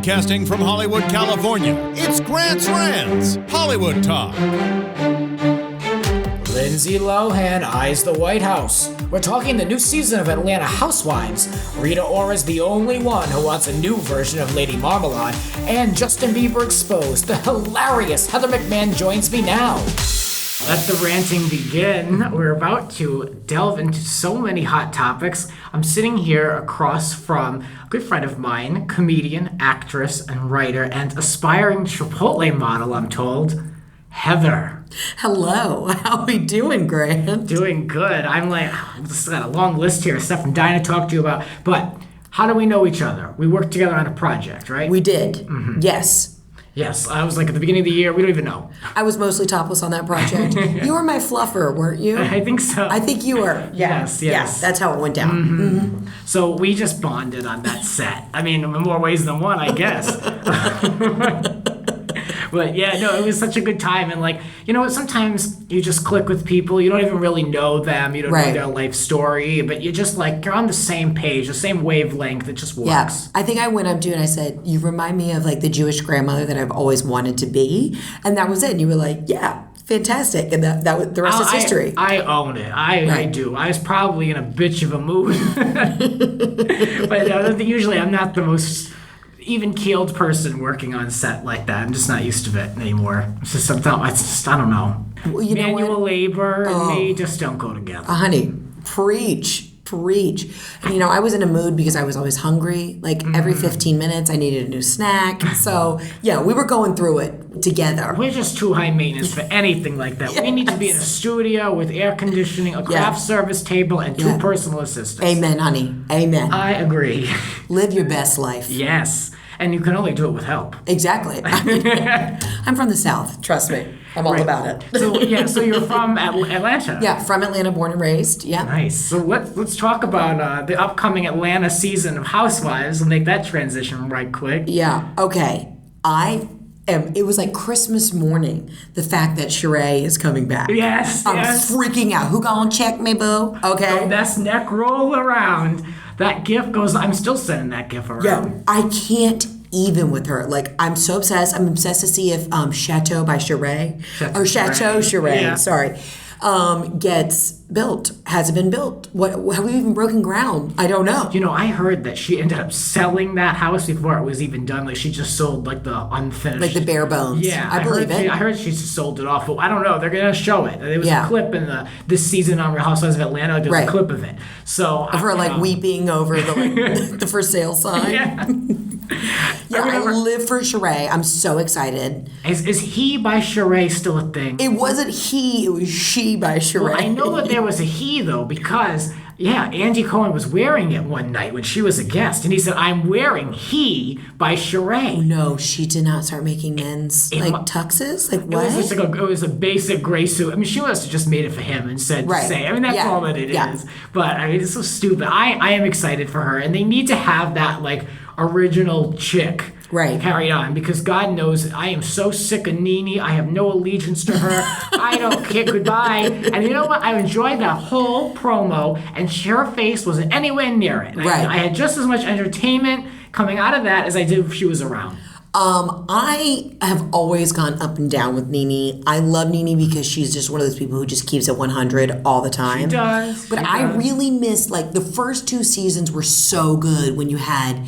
Broadcasting from Hollywood, California, it's Grant's Rants, Hollywood Talk. Lindsay Lohan eyes the White House. We're talking the new season of Atlanta Housewives. Rita Ora is the only one who wants a new version of Lady Marmalade. And Justin Bieber exposed. The hilarious Heather McMahan joins me now. Let the ranting begin. We're about to delve into so many hot topics. I'm sitting here across from a good friend of mine, comedian, actress, and writer, and aspiring Chipotle model, I'm told, Heather. Hello. How are we doing, Grant? Doing good. I'm just got a long list here of stuff I'm dying to talk to you about. But how do we know each other? We worked together on a project, right? We did. Mm-hmm. Yes. Yes, I was at the beginning of the year, we don't even know. I was mostly topless on that project. You were my fluffer, weren't you? I think so. I think you were. Yeah. Yes. That's how it went down. Mm-hmm. Mm-hmm. So we just bonded on that set. I mean, in more ways than one, I guess. But yeah, no, it was such a good time. And sometimes you just click with people. You don't even really know them. You don't know their life story. But you're on the same page, the same wavelength. It just works. Yeah. I think I went up to you and I said, you remind me of the Jewish grandmother that I've always wanted to be. And that was it. And you were like, yeah, fantastic. And that was, the rest is history. I own it. I do. I was probably in a bitch of a mood. But usually I'm not the most even-keeled person working on set like that. I'm just not used to it anymore. It's just sometimes, I don't know. Well, manual labor and me just don't go together. Honey, preach. And I was in a mood because I was always hungry. Every 15 minutes I needed a new snack. So yeah, we were going through it together. We're just too high maintenance for anything like that. Yes. We need to be in a studio with air conditioning, a craft service table, and two personal assistants. Amen, honey. Amen. I agree. Live your best life. Yes. And you can only do it with help. Exactly. I'm from the South. Trust me. I'm all about it. So you're from Atlanta. Yeah, from Atlanta, born and raised. Yeah. Nice. So let's talk about the upcoming Atlanta season of Housewives. We'll make that transition right quick. Yeah. Okay. It was like Christmas morning, the fact that Sheree is coming back. Yes. I'm freaking out. Who gonna check me, boo? Okay. That's neck roll around. That gif goes, I'm still sending that gif around. Yeah. I can't even with her. I'm so obsessed. I'm obsessed to see if Chateau by Sheree, or Chateau Sheree, sorry, gets built. Has it been built? Have we even broken ground? I don't know. I heard that she ended up selling that house before it was even done. She just sold the unfinished. The bare bones. Yeah. I believe it. I heard she just sold it off. But I don't know. They're going to show it. There was a clip in this season on Real Housewives of Atlanta. There's a clip of it. So of her weeping over the the for sale sign. Yeah. I live for Sheree. I'm so excited. Is he by Sheree still a thing? It wasn't he. It was she by Sheree. Well, I know that there was a he, though, because, Andy Cohen was wearing it one night when she was a guest. And he said, I'm wearing he by Sheree. Oh, no, she did not start making men's, tuxes? What? It was just it was a basic gray suit. I mean, she must have just made it for him and said to say. I mean, that's all that it is. But, it's so stupid. I am excited for her. And they need to have that, original chick carried on, because God knows I am so sick of Nene. I have no allegiance to her. I don't care. Goodbye. And you know what? I enjoyed that whole promo, and her face wasn't anywhere near it. I had just as much entertainment coming out of that as I did if she was around. I have always gone up and down with Nene. I love Nene because she's just one of those people who just keeps it 100 all the time. She does. But I really miss, the first two seasons were so good when you had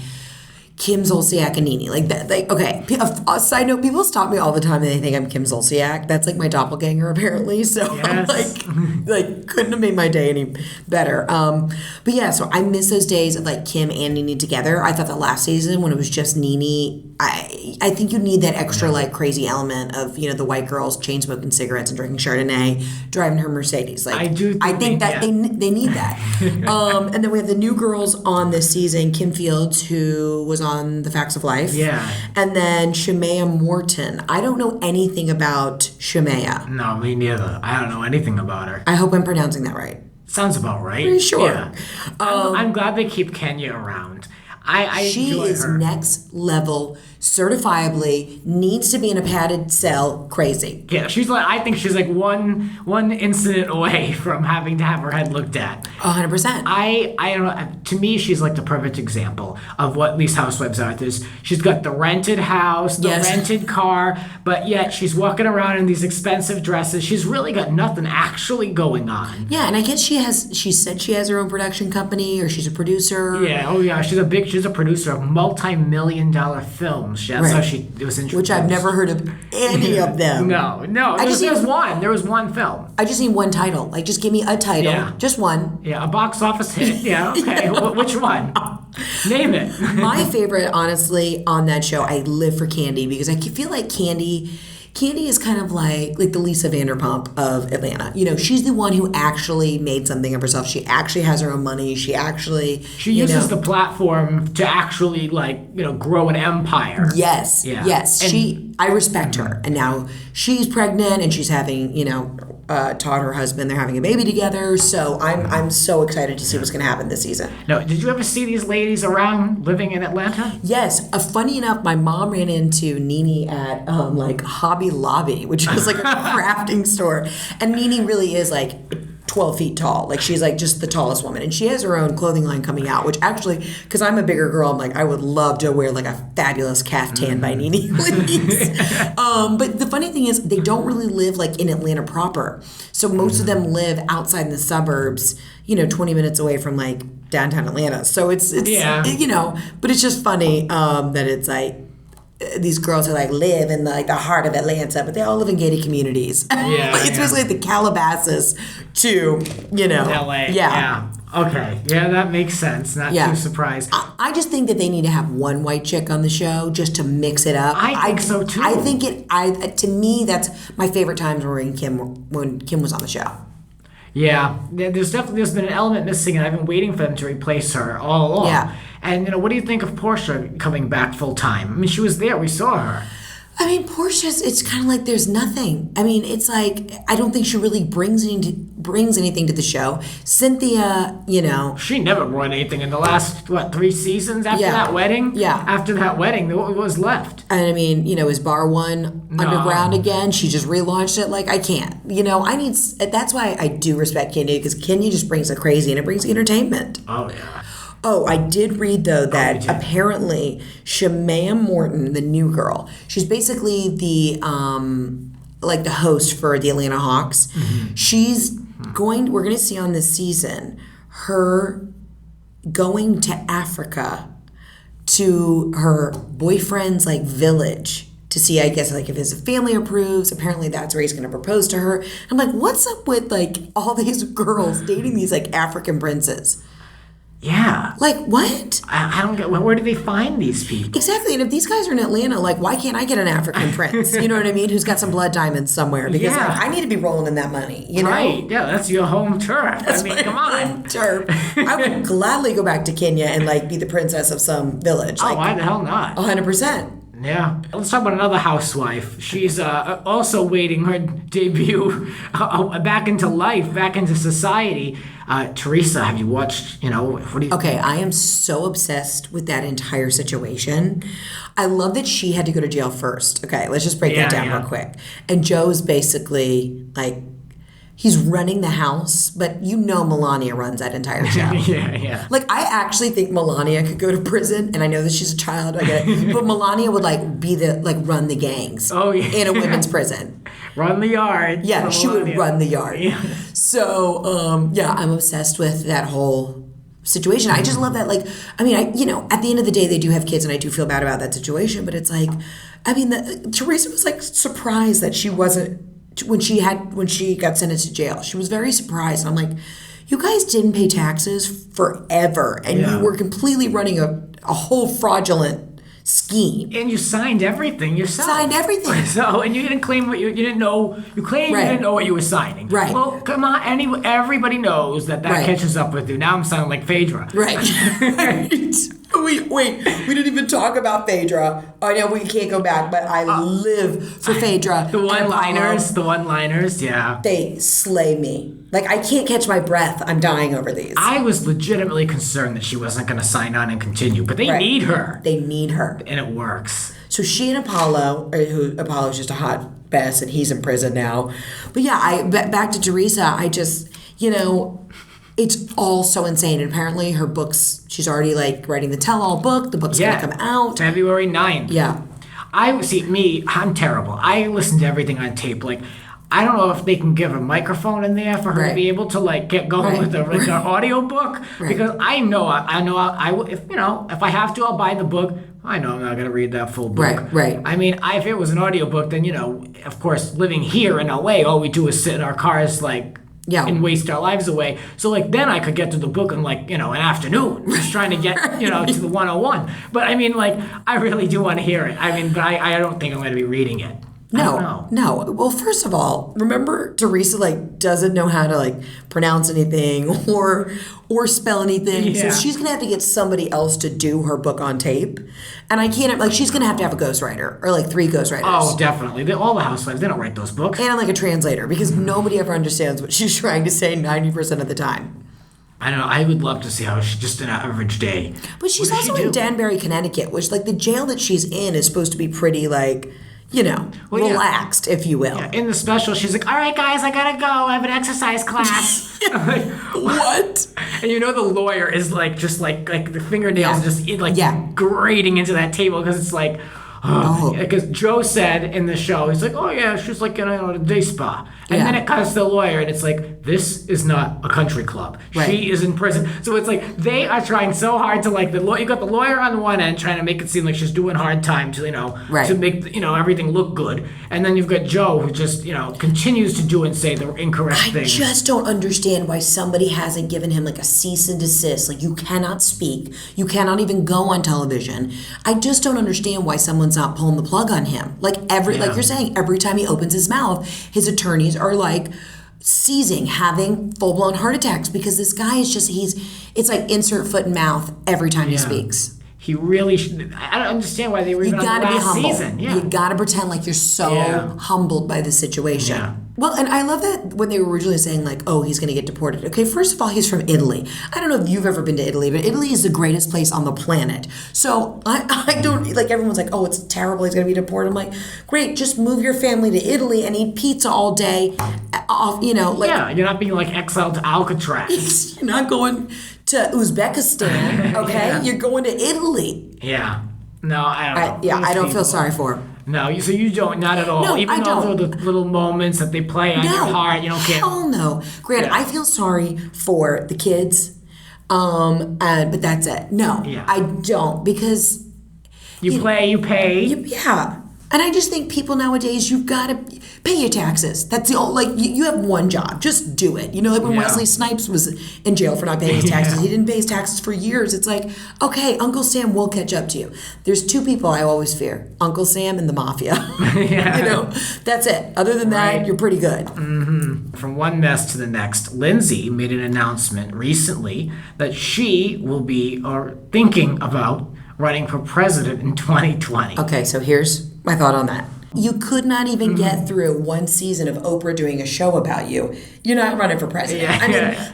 Kim Zolciak and Nene. Okay. A side note, people stop me all the time and they think I'm Kim Zolciak. That's my doppelganger, apparently. So yes. I'm couldn't have made my day any better. But yeah, so I miss those days of Kim and Nene together. I thought the last season when it was just Nene, I think you need that extra crazy element of, the white girls chain smoking cigarettes and drinking Chardonnay, driving her Mercedes. I do. I think that they need that. And then we have the new girls on this season, Kim Fields, who was on The Facts of Life. Yeah. And then Shemaya Morton. I don't know anything about Shemaya. No, me neither. I don't know anything about her. I hope I'm pronouncing that right. Sounds about right. Pretty sure. Yeah. I'm glad they keep Kenya around. I She enjoy is her. next level, certifiably, needs to be in a padded cell, crazy. Yeah, I think she's like one incident away from having to have her head looked at. 100%. I don't know. To me, she's like the perfect example of what these housewives are. She's got the rented house, the Yes. rented car, but yet she's walking around in these expensive dresses. She's really got nothing actually going on. Yeah, and I guess she said she has her own production company, or she's a producer. Yeah, oh yeah, she's a producer of multi-million-dollar films. That's how she was introduced. Which I've never heard of any of them. No. There was one film. I just need one title. Like, just give me a title. Yeah. Just one. Yeah, a box office hit. Yeah, okay. Which one? Name it. My favorite, honestly, on that show, I live for Candy, because I feel like Candy is kind of like the Lisa Vanderpump of Atlanta. You know, she's the one who actually made something of herself. She actually has her own money. She uses the platform to actually grow an empire. Yes. Yeah. Yes. I respect her. And now she's pregnant, and she's having, taught her husband, they're having a baby together. So I'm so excited to see what's going to happen this season. No, did you ever see these ladies around living in Atlanta? Yes. Funny enough, my mom ran into Nene at Hobby Lobby, which is like a crafting store. And Nene really is 12 feet tall. Like, she's just the tallest woman. And she has her own clothing line coming out, which actually, because I'm a bigger girl, I'm I would love to wear a fabulous caftan by Nene, please. But the funny thing is, they don't really live in Atlanta proper. So most of them live outside in the suburbs, 20 minutes away from downtown Atlanta. So it's but it's just funny that it's these girls who live in the heart of Atlanta, but they all live in gated communities. It's basically the Calabasas to LA. Yeah. Okay. Yeah, that makes sense. Not too surprised. I just think that they need to have one white chick on the show just to mix it up. I think so too. I think to me, that's my favorite times when Kim was on the show. Yeah, there's been an element missing, and I've been waiting for them to replace her all along. Yeah. And what do you think of Portia coming back full time? I mean, she was there. We saw her. I mean, Portia's, it's kind of there's nothing. I mean, it's I don't think she really brings anything to the show. Cynthia, She never brought anything in the last, 3 seasons after that wedding? Yeah. After that wedding, what was left? And I mean, is Bar One underground again? She just relaunched it. I can't. That's why I do respect Kenya, because Kenya just brings the crazy and it brings the entertainment. Oh, yeah. Oh, I did read, though, that apparently Shamea Morton, the new girl, she's basically the the host for the Atlanta Hawks. Mm-hmm. We're going to see on this season her going to Africa to her boyfriend's village to see, I guess, if his family approves. Apparently that's where he's going to propose to her. I'm what's up with all these girls dating these African princes? Yeah. What? I don't get, where do they find these people? Exactly. And if these guys are in Atlanta, why can't I get an African prince? You know what I mean? Who's got some blood diamonds somewhere? Because I need to be rolling in that money, you know? Right. Yeah, that's your home turf. Come on. Turf. I would gladly go back to Kenya and be the princess of some village. Why the hell not? 100%. Yeah. Let's talk about another housewife. She's also waiting her debut back into life, back into society. Teresa, have you watched, what do you... Okay, I am so obsessed with that entire situation. I love that she had to go to jail first. Okay, let's just break that down real quick. And Joe's basically, he's running the house, but Melania runs that entire show. Yeah. I actually think Melania could go to prison, and I know that she's a child, I get it, but Melania would be the run the gangs in a women's prison. Run the yard. Yeah, she would run the yard. Yeah. So I'm obsessed with that whole situation. I just love that. At the end of the day, they do have kids, and I do feel bad about that situation. But it's Teresa was surprised that she wasn't. When she got sentenced to jail, she was very surprised. And I'm you guys didn't pay taxes forever, and you were completely running a whole fraudulent scheme. And you signed everything yourself. Signed everything. So, and you didn't claim what you didn't know. You claimed you didn't know what you were signing. Right. Well, come everybody knows that catches up with you. Now I'm sounding like Phaedra. Right. Right. Wait, we didn't even talk about Phaedra. I know we can't go back, but I live for Phaedra. The one-liners, yeah. They slay me. Like, I can't catch my breath. I'm dying over these. I was legitimately concerned that she wasn't going to sign on and continue, but they need her. They need her. And it works. So she and Apollo, Apollo's just a hot mess, and he's in prison now. But yeah, back to Teresa, I just, it's all so insane. And apparently her books, she's already like writing the tell-all book. The book's going to come out. February 9th. Yeah. I'm terrible. I listen to everything on tape. Like, I don't know if they can give a microphone in there for her to be able to like get going with an audio book because I know if I have to, I'll buy the book. I know I'm not going to read that full book. Right. I mean, if it was an audio book, then of course, living here in LA, all we do is sit in our cars and waste our lives away. So then I could get to the book in an afternoon, just trying to get to the 101. But I mean, I really do want to hear it. I mean, but I don't think I'm going to be reading it. No. Well, first of all, remember Teresa doesn't know how to pronounce anything or spell anything. Yeah. So she's gonna have to get somebody else to do her book on tape. And I can't she's gonna have a ghostwriter or 3 ghostwriters. Oh, definitely. All the housewives, they don't write those books. And a translator because nobody ever understands what she's trying to say 90% of the time. I don't know. I would love to see how she's just an average day. But she's also in Danbury, Connecticut, which the jail that she's in is supposed to be pretty relaxed, if you will. Yeah. In the special, she's like, all right, guys, I gotta go. I have an exercise class. What? And the lawyer is just the fingernails just grating into that table because it's because Joe said in the show, he's like, oh yeah, she's in a day spa. And then it cuts to the lawyer and it's this is not a country club. Right. She is in prison. So it's they are trying so hard to you got the lawyer on the one end trying to make it seem like she's doing hard time to, to make, everything look good. And then you've got Joe who just, continues to do and say the incorrect things. I just don't understand why somebody hasn't given him a cease and desist. You cannot speak. You cannot even go on television. I just don't understand why someone's not pulling the plug on him. Like you're saying, every time he opens his mouth, his attorneys are seizing, having full-blown heart attacks because this guy is just, it's insert foot in mouth every time he speaks. He really should. I don't understand why they were even on the last season. Yeah. You gotta pretend like you're so humbled by the situation. Yeah. Well, and I love that when they were originally saying oh, he's gonna get deported. Okay, first of all, he's from Italy. I don't know if you've ever been to Italy, but Italy is the greatest place on the planet. So I don't, everyone's oh, it's terrible, he's gonna be deported. I'm great, just move your family to Italy and eat pizza all day. Yeah, you're not being exiled to Alcatraz. You're not going to Uzbekistan, okay? Yeah. You're going to Italy. Yeah. No, I don't know. I don't feel sorry for him. No, so you don't, not at all. No, even I don't. The little moments that they play on your heart, you don't care. Hell no. Granted, I feel sorry for the kids, but that's it. No, I don't because... You play, you pay. Yeah. And I just think people nowadays, you've got to pay your taxes. That's the only, you have one job. Just do it. When Wesley Snipes was in jail for not paying his taxes, he didn't pay his taxes for years. It's okay, Uncle Sam will catch up to you. There's 2 people I always fear, Uncle Sam and the mafia. That's it. Other than that, you're pretty good. Mm-hmm. From one mess to the next, Lindsay made an announcement recently that she will be thinking about running for president in 2020. Okay, so here's my thought on that. You could not even get through one season of Oprah doing a show about you. You're not running for president.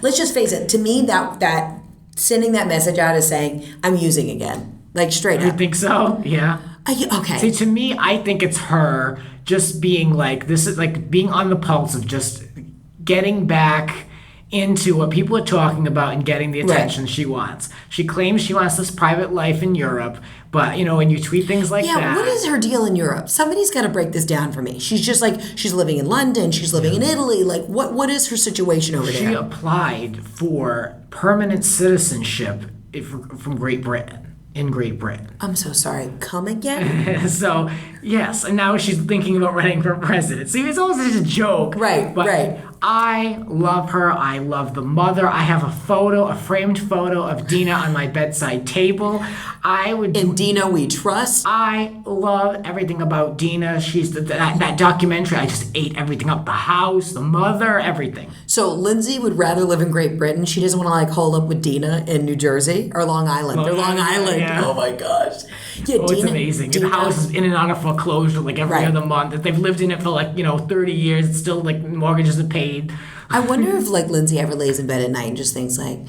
Let's just face it. To me, that sending that message out is saying, I'm using again. Straight up. You think so? Yeah. Okay. See, to me, I think it's her just being this is being on the pulse of just getting back into what people are talking about and getting the attention she wants. She claims she wants this private life in Europe, but when you tweet things like that. Yeah, what is her deal in Europe? Somebody's got to break this down for me. She's just she's living in London, she's living in Italy. What is her situation over there? She applied for permanent citizenship from Great Britain. In Great Britain. I'm so sorry. Come again? So, yes. And now she's thinking about running for president. See, it's always just a joke. Right, but right. I love her. I love the mother. I have a framed photo of Dina on my bedside table. In Dina we trust. I love everything about Dina. She's that documentary. I just ate everything up. The house, the mother, everything. So Lindsay would rather live in Great Britain. She doesn't want to like hole up with Dina in New Jersey or Long Island. They're Long Island. Yeah. Oh my gosh. Yeah, Oh, it's amazing. The house is in and out of foreclosure like every other month. If they've lived in it for 30 years, it's still like mortgages are paid. I wonder if like Lindsay ever lays in bed at night and just thinks like,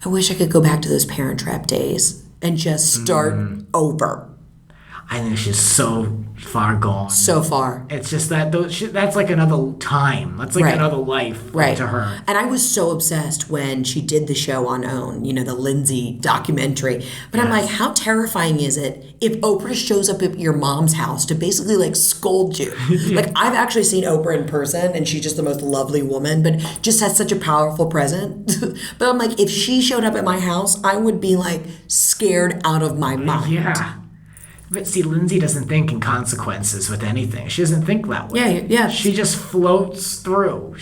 I wish I could go back to those Parent Trap days and just start over. I think she's so far gone. So far. It's just that's like another time. That's like another life to her. And I was so obsessed when she did the show on OWN, the Lindsay documentary. But I'm like, how terrifying is it if Oprah shows up at your mom's house to basically like scold you? Like I've actually seen Oprah in person and she's just the most lovely woman, but just has such a powerful presence. But I'm like, if she showed up at my house, I would be like scared out of my mind. Yeah. But see, Lindsay doesn't think in consequences with anything. She doesn't think that way. Yeah. She just floats through.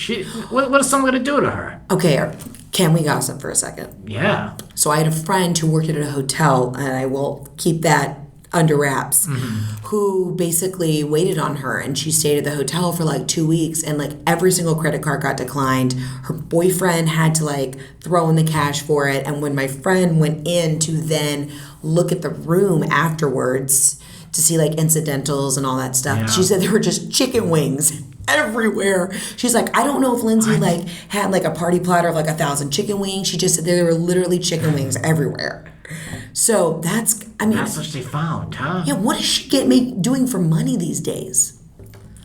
What is someone going to do to her? Okay, can we gossip for a second? Yeah. So I had a friend who worked at a hotel, and I will keep that under wraps, who basically waited on her, and she stayed at the hotel for like 2 weeks, and like every single credit card got declined. Her boyfriend had to like throw in the cash for it, and when my friend went in to then look at the room afterwards to see like incidentals and all that stuff, she said there were just chicken wings everywhere. She's like, I don't know if Lindsay like had like a party platter of like 1,000 chicken wings. She just said there were literally chicken wings everywhere. So that's what she found, huh? Yeah, what does she doing for money these days?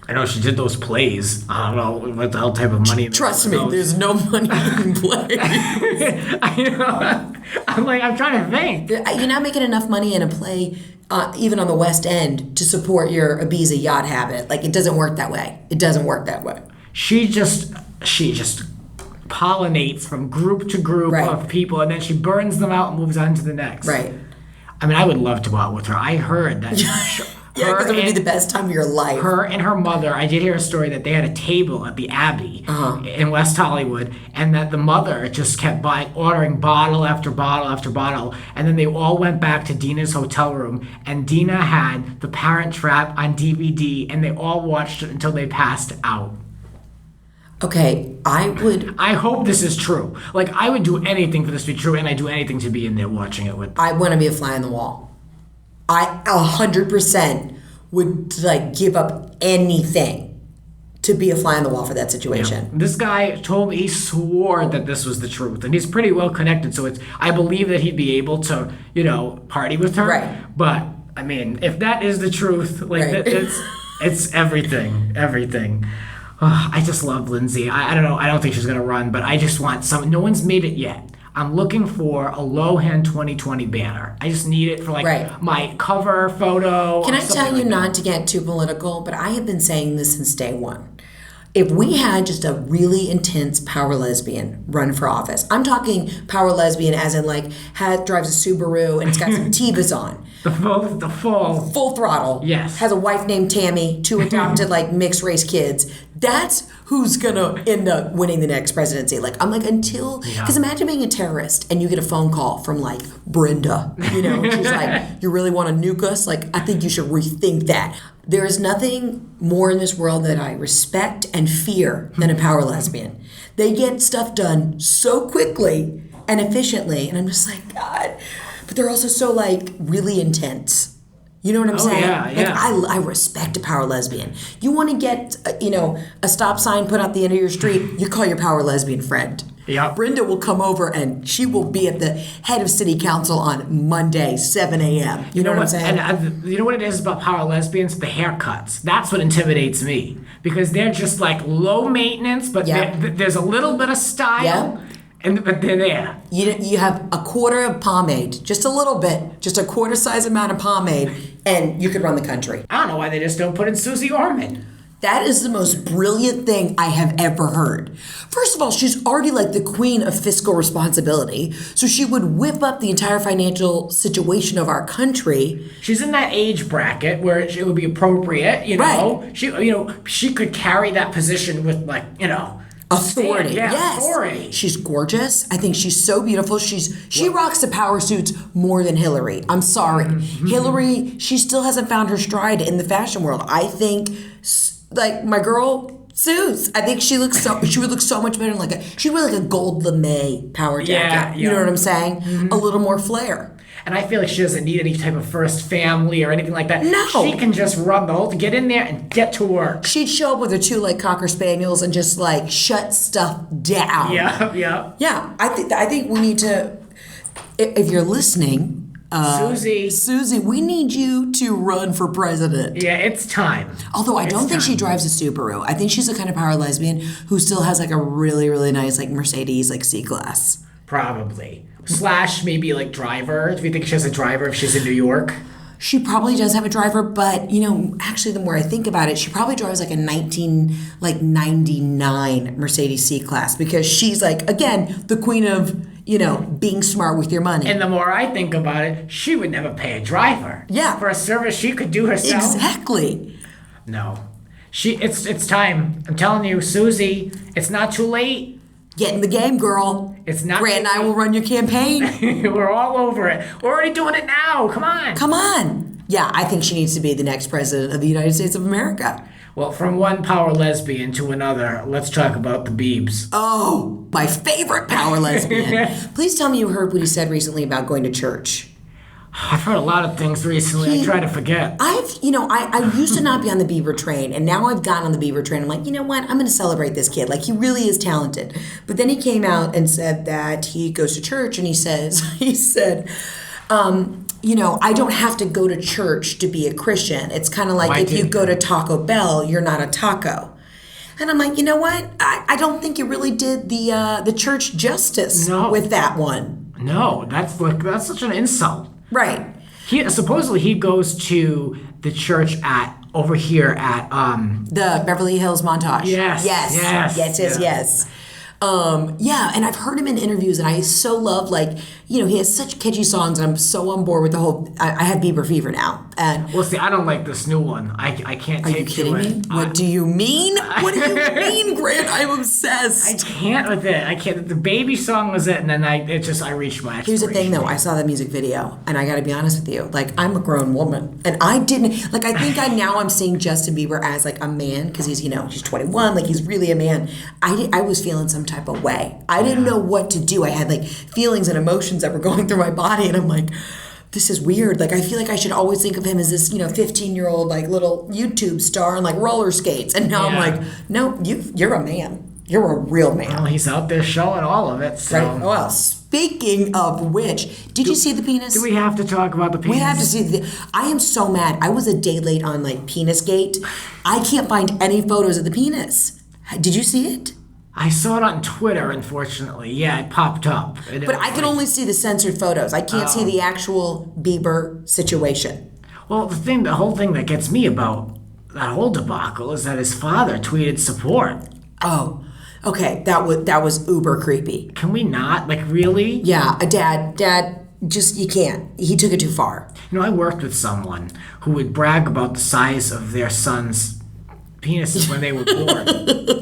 I know she did those plays. I don't know what the hell type of money. Trust me, there's no money in play. I know. I'm trying to think. You're not making enough money in a play, even on the West End, to support your Ibiza yacht habit. Like, it doesn't work that way. It doesn't work that way. She just pollinates from group to group of people, and then she burns them out and moves on to the next. Right. I mean, I would love to go out with her. I heard that. Yeah, because it would be the best time of your life. Her and her mother, I did hear a story that they had a table at the Abbey in West Hollywood, and that the mother just kept ordering bottle after bottle after bottle, and then they all went back to Dina's hotel room, and Dina had The Parent Trap on DVD, and they all watched it until they passed out. Okay, I hope this is true. Like, I would do anything for this to be true, and I'd do anything to be in there watching it with them. I want to be a fly on the wall. I 100% would like give up anything to be a fly on the wall for that situation. Yeah. This guy told me, he swore that this was the truth, and he's pretty well connected, so I believe that he'd be able to, party with her. Right. But I mean, if that is the truth, like it's everything. Oh, I just love Lindsay. I don't know. I don't think she's gonna run, but I just want no one's made it yet. I'm looking for a Lohan 2020 banner. I just need it for my cover photo. Can I tell you not to get too political, but I have been saying this since day one. If we had just a really intense power lesbian run for office, I'm talking power lesbian as in like drives a Subaru and it's got some Tevas on. The full throttle. Yes. Has a wife named Tammy, 2 adopted like mixed race kids. That's who's gonna end up winning the next presidency. Like I'm like because imagine being a terrorist and you get a phone call from like Brenda, and she's like, you really want to nuke us? Like I think you should rethink that. There is nothing more in this world that I respect and fear than a power lesbian. They get stuff done so quickly and efficiently, and I'm just like, God. But they're also so like really intense. You know what I'm saying? Yeah. Like I respect a power lesbian. You want to get a stop sign put out the end of your street, you call your power lesbian friend. Yeah. Brenda will come over and she will be at the head of city council on Monday, 7 a.m. You know what I'm saying? And you know what it is about power lesbians? The haircuts. That's what intimidates me. Because they're just like low maintenance, but there's a little bit of style. Yeah. But they're there. You have a quarter of pomade, just a little bit, just a quarter size amount of pomade, and you could run the country. I don't know why they just don't put in Susie Orman. That is the most brilliant thing I have ever heard. First of all, she's already like the queen of fiscal responsibility, so she would whip up the entire financial situation of our country. She's in that age bracket where it would be appropriate, Right. She could carry that position with Authority. Yeah, Yes. authority. She's gorgeous. I think she's so beautiful. She rocks the power suits more than Hillary. I'm sorry. Hillary, she still hasn't found her stride in the fashion world. I think, like, my girl Suze, I think she would look so much better in she'd wear like a gold lame power jacket. You know what I'm saying? A little more flair. And I feel like she doesn't need any type of first family or anything like that. No. She can just run the whole, get in there and get to work. She'd show up with her 2 like Cocker Spaniels and just like shut stuff down. Yeah. Yeah, I think we need to, if you're listening, Susie, we need you to run for president. Yeah, it's time. Although I don't think she drives a Subaru. I think she's the kind of power lesbian who still has like a really, really nice like Mercedes like C-Class. Probably. / maybe like driver. Do you think she has a driver if she's in New York? She probably does have a driver, but actually the more I think about it, she probably drives like a 1999 Mercedes C-Class because she's like, again, the queen of, being smart with your money. And the more I think about it, she would never pay a driver. Yeah. For a service she could do herself. Exactly. No. It's time. I'm telling you, Susie, it's not too late. Get in the game, girl. It's not. Grant and I will run your campaign. We're all over it. We're already doing it now. Come on. Yeah, I think she needs to be the next president of the United States of America. Well, from one power lesbian to another, let's talk about the Biebs. Oh, my favorite power lesbian. Please tell me you heard what he said recently about going to church. I've heard a lot of things recently. I try to forget. I used to not be on the Bieber train, and now I've gotten on the Bieber train. I'm like, you know what? I'm going to celebrate this kid. Like, he really is talented. But then he came out and said that he goes to church, and he said, I don't have to go to church to be a Christian. It's kind of like if you go to Taco Bell, you're not a taco. And I'm like, you know what? I don't think you really did the church justice with that one. No, that's such an insult. Right. Supposedly he goes to the church over here at the Beverly Hills Montage. Yes. Yeah, and I've heard him in interviews, and I so love, he has such catchy songs, and I'm so on board with the whole, I have Bieber fever now. And well, see, I don't like this new one. I can't take to it. Are you kidding me? What do you mean? What do you mean, Grant? I'm obsessed. I can't with it. I can't. The baby song was it, and then I reached my expiration. Here's the thing, though. I saw the music video, and I got to be honest with you. I'm a grown woman, and I didn't, I think I'm seeing Justin Bieber as, a man, because he's 21, he's really a man. I was feeling some type of way. I didn't know what to do. I had, feelings and emotions that were going through my body, and I'm like, this is weird. I feel like I should always think of him as this, 15-year-old, little YouTube star on, roller skates. And now I'm like, no, you're a man. You're a real man. Well, he's out there showing all of it, so. Right. Well, speaking of which, did you see the penis? Do we have to talk about the penis? We have to see I am so mad. I was a day late on, Penisgate. I can't find any photos of the penis. Did you see it? I saw it on Twitter, unfortunately. Yeah, it popped up. But I can only see the censored photos. I can't see the actual Bieber situation. Well, the whole thing that gets me about that whole debacle is that his father tweeted support. Oh, okay. That was uber creepy. Can we not? Really? Yeah, dad, just, you can't. He took it too far. I worked with someone who would brag about the size of their son's penises when they were born.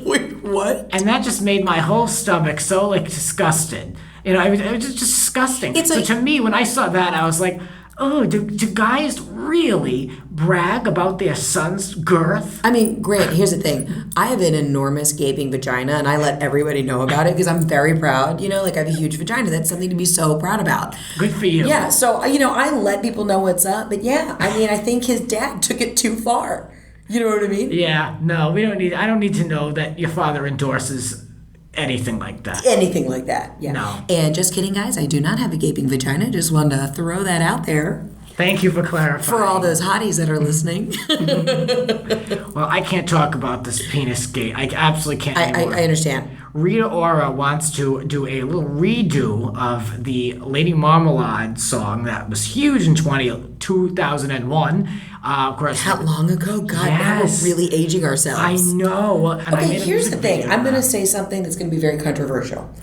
Wait, what? And that just made my whole stomach so disgusted. It was just disgusting. So to me, when I saw that, I was like, oh, do guys really brag about their son's girth? I mean, Grant, here's the thing. I have an enormous gaping vagina, and I let everybody know about it because I'm very proud. I have a huge vagina. That's something to be so proud about. Good for you. Yeah, so, I let people know what's up. But yeah, I think his dad took it too far. You know what I mean? Yeah, no, I don't need to know that your father endorses anything like that. Anything like that, yeah. No. And just kidding, guys, I do not have a gaping vagina. Just wanted to throw that out there. Thank you for clarifying. For all those hotties that are listening. Well, I can't talk about this penis gate. I absolutely can't anymore. I understand. Rita Ora wants to do a little redo of the Lady Marmalade song that was huge in 2001. Of course. How long ago? God, now we're really aging ourselves. I know. And okay, here's the thing. I'm going to say something that's going to be very controversial.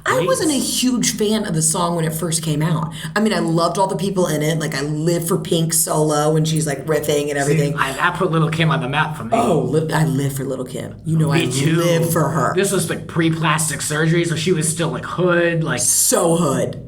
I wasn't a huge fan of the song when it first came out. I mean, I loved all the people in it. Like, I live for Pink solo when she's like riffing and everything. That put Little Kim on the map for me. I live for Little Kim. You know, Me I too. live for her. This was like pre-plastic surgery, so she was still like hood, like So hood.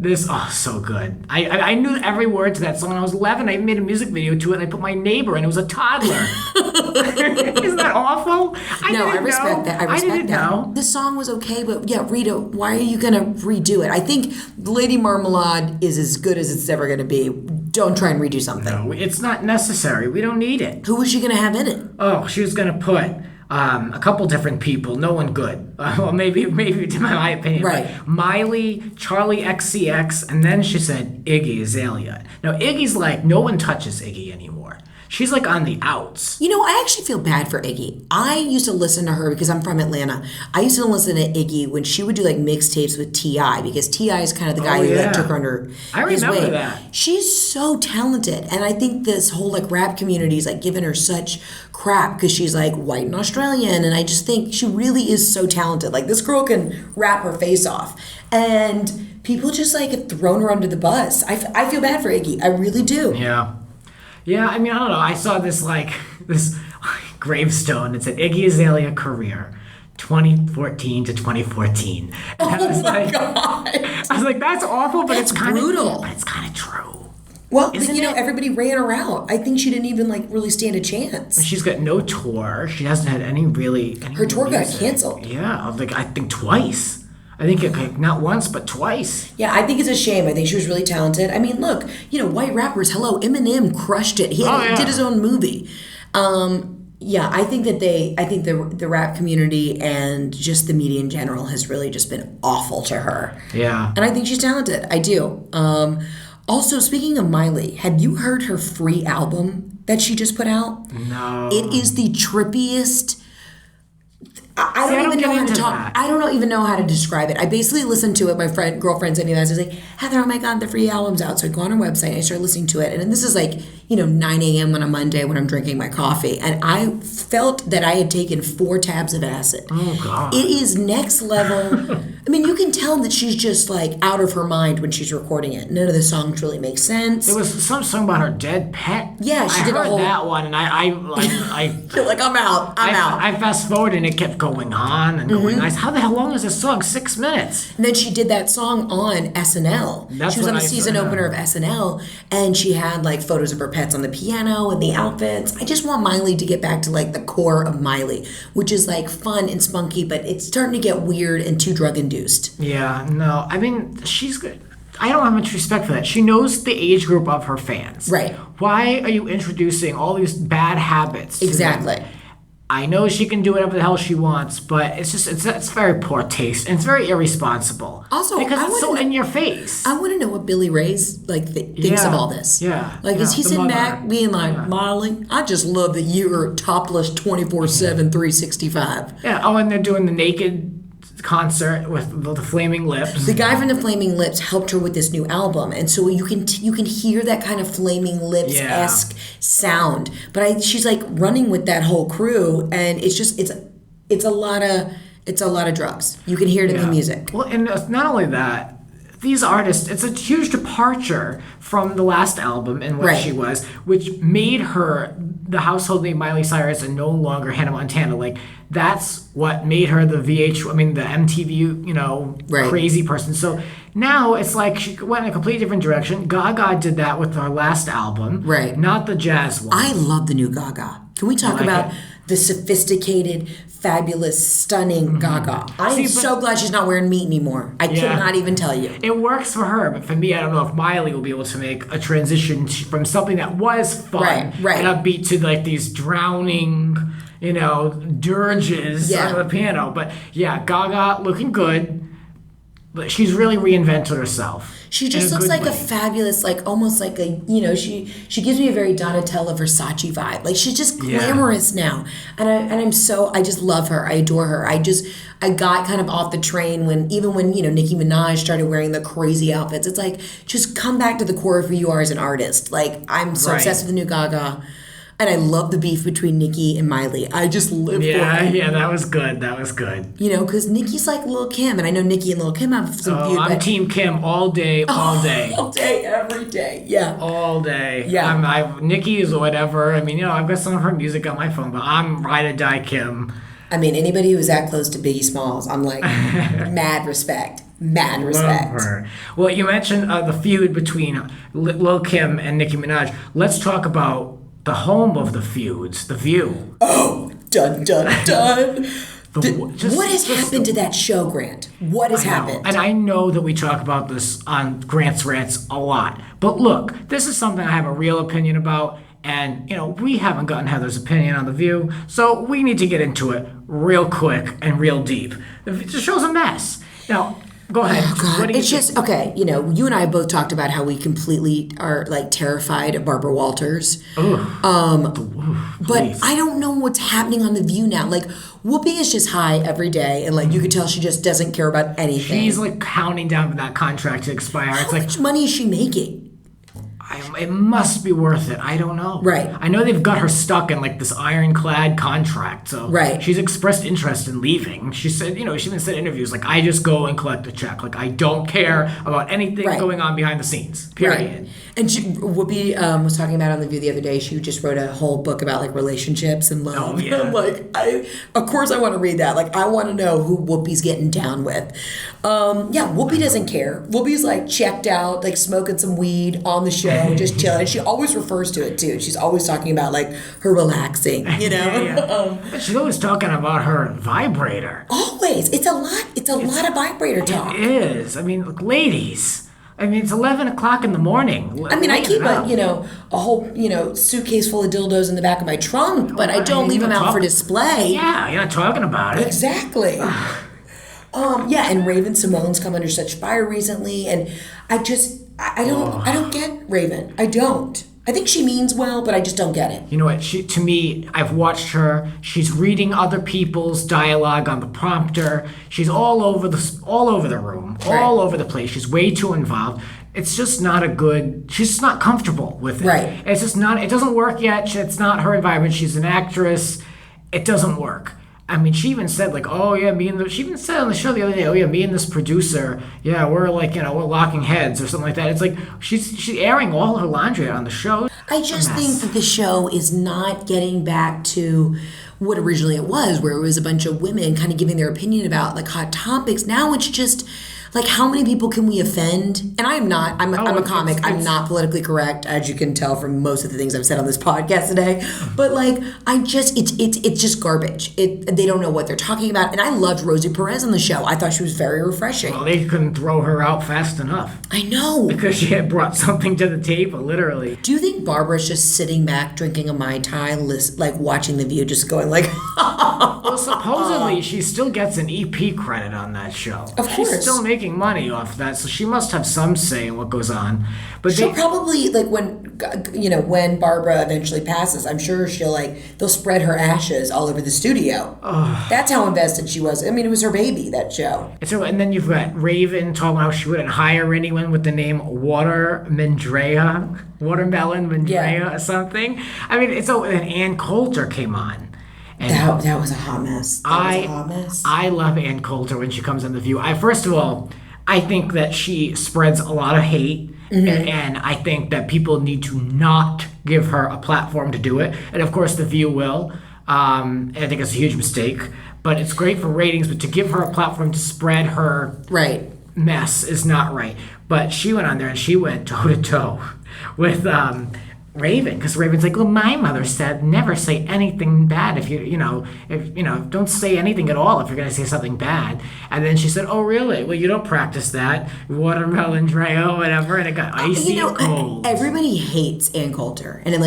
so good. I knew every word to that song when I was 11. I made a music video to it, and I put my neighbor, and it was a toddler. Isn't that awful? I respect that. I didn't know. The song was okay, but yeah, Rita, why are you going to redo it? I think Lady Marmalade is as good as it's ever going to be. Don't try and redo something. No, it's not necessary. We don't need it. Who was she going to have in it? Oh, she was going to put a couple different people. No one good. Well, maybe to my opinion. Right. But Miley, Charlie XCX, and then she said Iggy Azalea. Now, Iggy's like, no one touches Iggy anymore. She's like on the outs. You know, I actually feel bad for Iggy. I used to listen to her because I'm from Atlanta. I used to listen to Iggy when she would do like mixtapes with T.I. because T.I. is kind of the guy who like took her under his remember wing. that. She's so talented. And I think this whole like rap community is like giving her such crap because she's like white and Australian. And I just think she really is so talented. Like this girl can rap her face off. And people just like have thrown her under the bus. I feel bad for Iggy. I really do. Yeah. Yeah, I mean, I don't know. I saw this gravestone. It said Iggy Azalea career, 2014 to 2014. And I was like, that's awful, but it's kind of brutal. But it's kind of true. Well, everybody ran her out. I think she didn't even like really stand a chance. She's got no tour. She hasn't had any Her tour got music. canceled. Yeah, like I think twice. I think it, not once, but twice. Yeah, I think it's a shame. I think she was really talented. I mean, look, white rappers, hello, Eminem crushed it. He did his own movie. I think that the rap community and just the media in general has really just been awful to her. Yeah. And I think she's talented. I do. Also, speaking of Miley, have you heard her free album that she just put out? No. It is the trippiest. I don't even know how to talk. That. I don't even know how to describe it. I basically listened to it. My girlfriend sent me that. I was like, Heather, oh my God, the free album's out. So I go on her website and I started listening to it. And this is like, 9 a.m. on a Monday when I'm drinking my coffee. And I felt that I had taken 4 tabs of acid. Oh, God. It is next level. I mean, you can tell that she's just like out of her mind when she's recording it. None of the songs really make sense. There was some song about her dead pet. Yeah, she did a whole... that one, and I You're like, I'm out. I fast forwarded and it kept going on and going on. How the hell long is this song? 6 minutes. And then she did that song on SNL. She was on the season opener of SNL, and she had like photos of her pets on the piano and the outfits. I just want Miley to get back to like the core of Miley, which is like fun and spunky, but it's starting to get weird and too drug induced. Yeah, no, I mean, she's good. I don't have much respect for that. She knows the age group of her fans. Right. Why are you introducing all these bad habits to Exactly. them? I know she can do whatever the hell she wants, but it's very poor taste and it's very irresponsible. Also, because it's so in your face. I want to know what Billy Ray's thinks of all this. Yeah. Like, is he sitting mother. back being like, Molly, I just love that you're topless 24/7, 365. Yeah. Oh, and they're doing the naked concert with the Flaming Lips. The guy from the Flaming Lips helped her with this new album, and so you can hear that kind of Flaming Lips-esque sound. But she's like running with that whole crew, and it's a lot of drugs. You can hear it in the music. Well, and not only that, these artists, it's a huge departure from the last album and what she was, which made her the household name Miley Cyrus and no longer Hannah Montana. Like, that's what made her the MTV, crazy person. So now it's like she went in a completely different direction. Gaga did that with her last album. Right. Not the jazz one. I love the new Gaga. Can we talk about the sophisticated, fabulous, stunning Gaga? I'm so glad she's not wearing meat anymore. I cannot even tell you. It works for her, but for me, I don't know if Miley will be able to make a transition from something that was fun and upbeat to like these drowning, dirges on the piano. But yeah, Gaga looking good. But she's really reinvented herself. She just looks like a fabulous, like almost like a, she gives me a very Donatella Versace vibe. Like, she's just glamorous now. And I just love her. I adore her. I got kind of off the train when Nicki Minaj started wearing the crazy outfits. It's like, just come back to the core of who you are as an artist. Like, I'm so obsessed with the new Gaga. And I love the beef between Nikki and Miley. I just live for it. Yeah, that was good. That was good. You know, because Nikki's like Lil' Kim, and I know Nikki and Lil' Kim have some feud. I'm Team Kim all day, all day. All day, every day. Yeah. All day. Yeah. Nikki is whatever. I mean, you know, I've got some of her music on my phone, but I'm ride or die Kim. I mean, anybody who's that close to Biggie Smalls, I'm like, mad respect. Mad respect. Love her. Well, you mentioned the feud between Lil' Kim and Nicki Minaj. Let's talk about the home of the feuds, The View. Oh, dun, dun, dun. What has happened to that show, Grant? What has happened? And I know that we talk about this on Grant's Rants a lot. But look, this is something I have a real opinion about. And, you know, we haven't gotten Heather's opinion on The View, so we need to get into it real quick and real deep. The show's a mess. Now, go ahead. Oh, God. It's just, okay, you know, you and I both talked about how we completely are, like, terrified of Barbara Walters. But I don't know what's happening on The View now. Like, Whoopi is just high every day, and, like, you could tell she just doesn't care about anything. She's, like, counting down for that contract to expire. How much money is she making? It must be worth it. I don't know. Right. I know they've got her stuck in like this ironclad contract. So she's expressed interest in leaving. She said, you know, she even said in interviews, like, I just go and collect a check. Like, I don't care about anything going on behind the scenes. Period. Right. And Whoopi was talking about on The View the other day, she just wrote a whole book about like relationships and love. Oh, yeah. I'm like, of course I want to read that. Like, I want to know who Whoopi's getting down with. Whoopi doesn't care. Whoopi's like checked out, like smoking some weed on the show, just chilling. She always refers to it too. She's always talking about like her relaxing, you know? She's always talking about her vibrator. Always. It's a lot of vibrator talk. It is. I mean, look, ladies. I mean, it's 11 o'clock in the morning. I mean, I keep a whole, suitcase full of dildos in the back of my trunk, but I don't leave them out for display. Yeah, you're not talking about it. Exactly. And Raven Simone's come under such fire recently, and I don't get Raven. I don't. I think she means well, but I just don't get it. You know what? To me, I've watched her. She's reading other people's dialogue on the prompter. She's all over the room, all over the place. She's way too involved. It's just not she's just not comfortable with it. Right. It's just not, it doesn't work yet. It's not her environment. She's an actress. It doesn't work. I mean, she even said, like, she even said on the show the other day, me and this producer, we're like, we're locking heads or something like that. It's like, she's airing all her laundry on the show. I just think that the show is not getting back to what originally it was, where it was a bunch of women kind of giving their opinion about, like, hot topics. Now it's just, like, how many people can we offend? And I'm a comic. I'm not politically correct, as you can tell from most of the things I've said on this podcast today. But, like, it's just garbage. They don't know what they're talking about. And I loved Rosie Perez on the show. I thought she was very refreshing. Well, they couldn't throw her out fast enough. I know. Because she had brought something to the table, literally. Do you think Barbara's just sitting back, drinking a Mai Tai, like, watching The View, just going, like... Well, supposedly, she still gets an EP credit on that show. Of course. She's still making money off that, so she must have some say in what goes on. But she'll probably, like, when Barbara eventually passes, I'm sure they'll spread her ashes all over the studio. That's how invested she was. I mean, it was her baby, that show. And then you've got Raven talking about how she wouldn't hire anyone with the name Watermelon Mandrea or something. I mean, and Ann Coulter came on. That was a hot mess. I love Ann Coulter when she comes on The View. First of all, I think that she spreads a lot of hate, and I think that people need to not give her a platform to do it. And of course, The View will. I think it's a huge mistake, but it's great for ratings. But to give her a platform to spread her mess is not right. But she went on there and she went toe to toe with Raven, because Raven's like, well, my mother said never say anything bad if don't say anything at all if you're going to say something bad. And then she said, oh, really? Well, you don't practice that. Watermelon Dreo, whatever. And it got icy and cold. Everybody hates Ann Coulter. And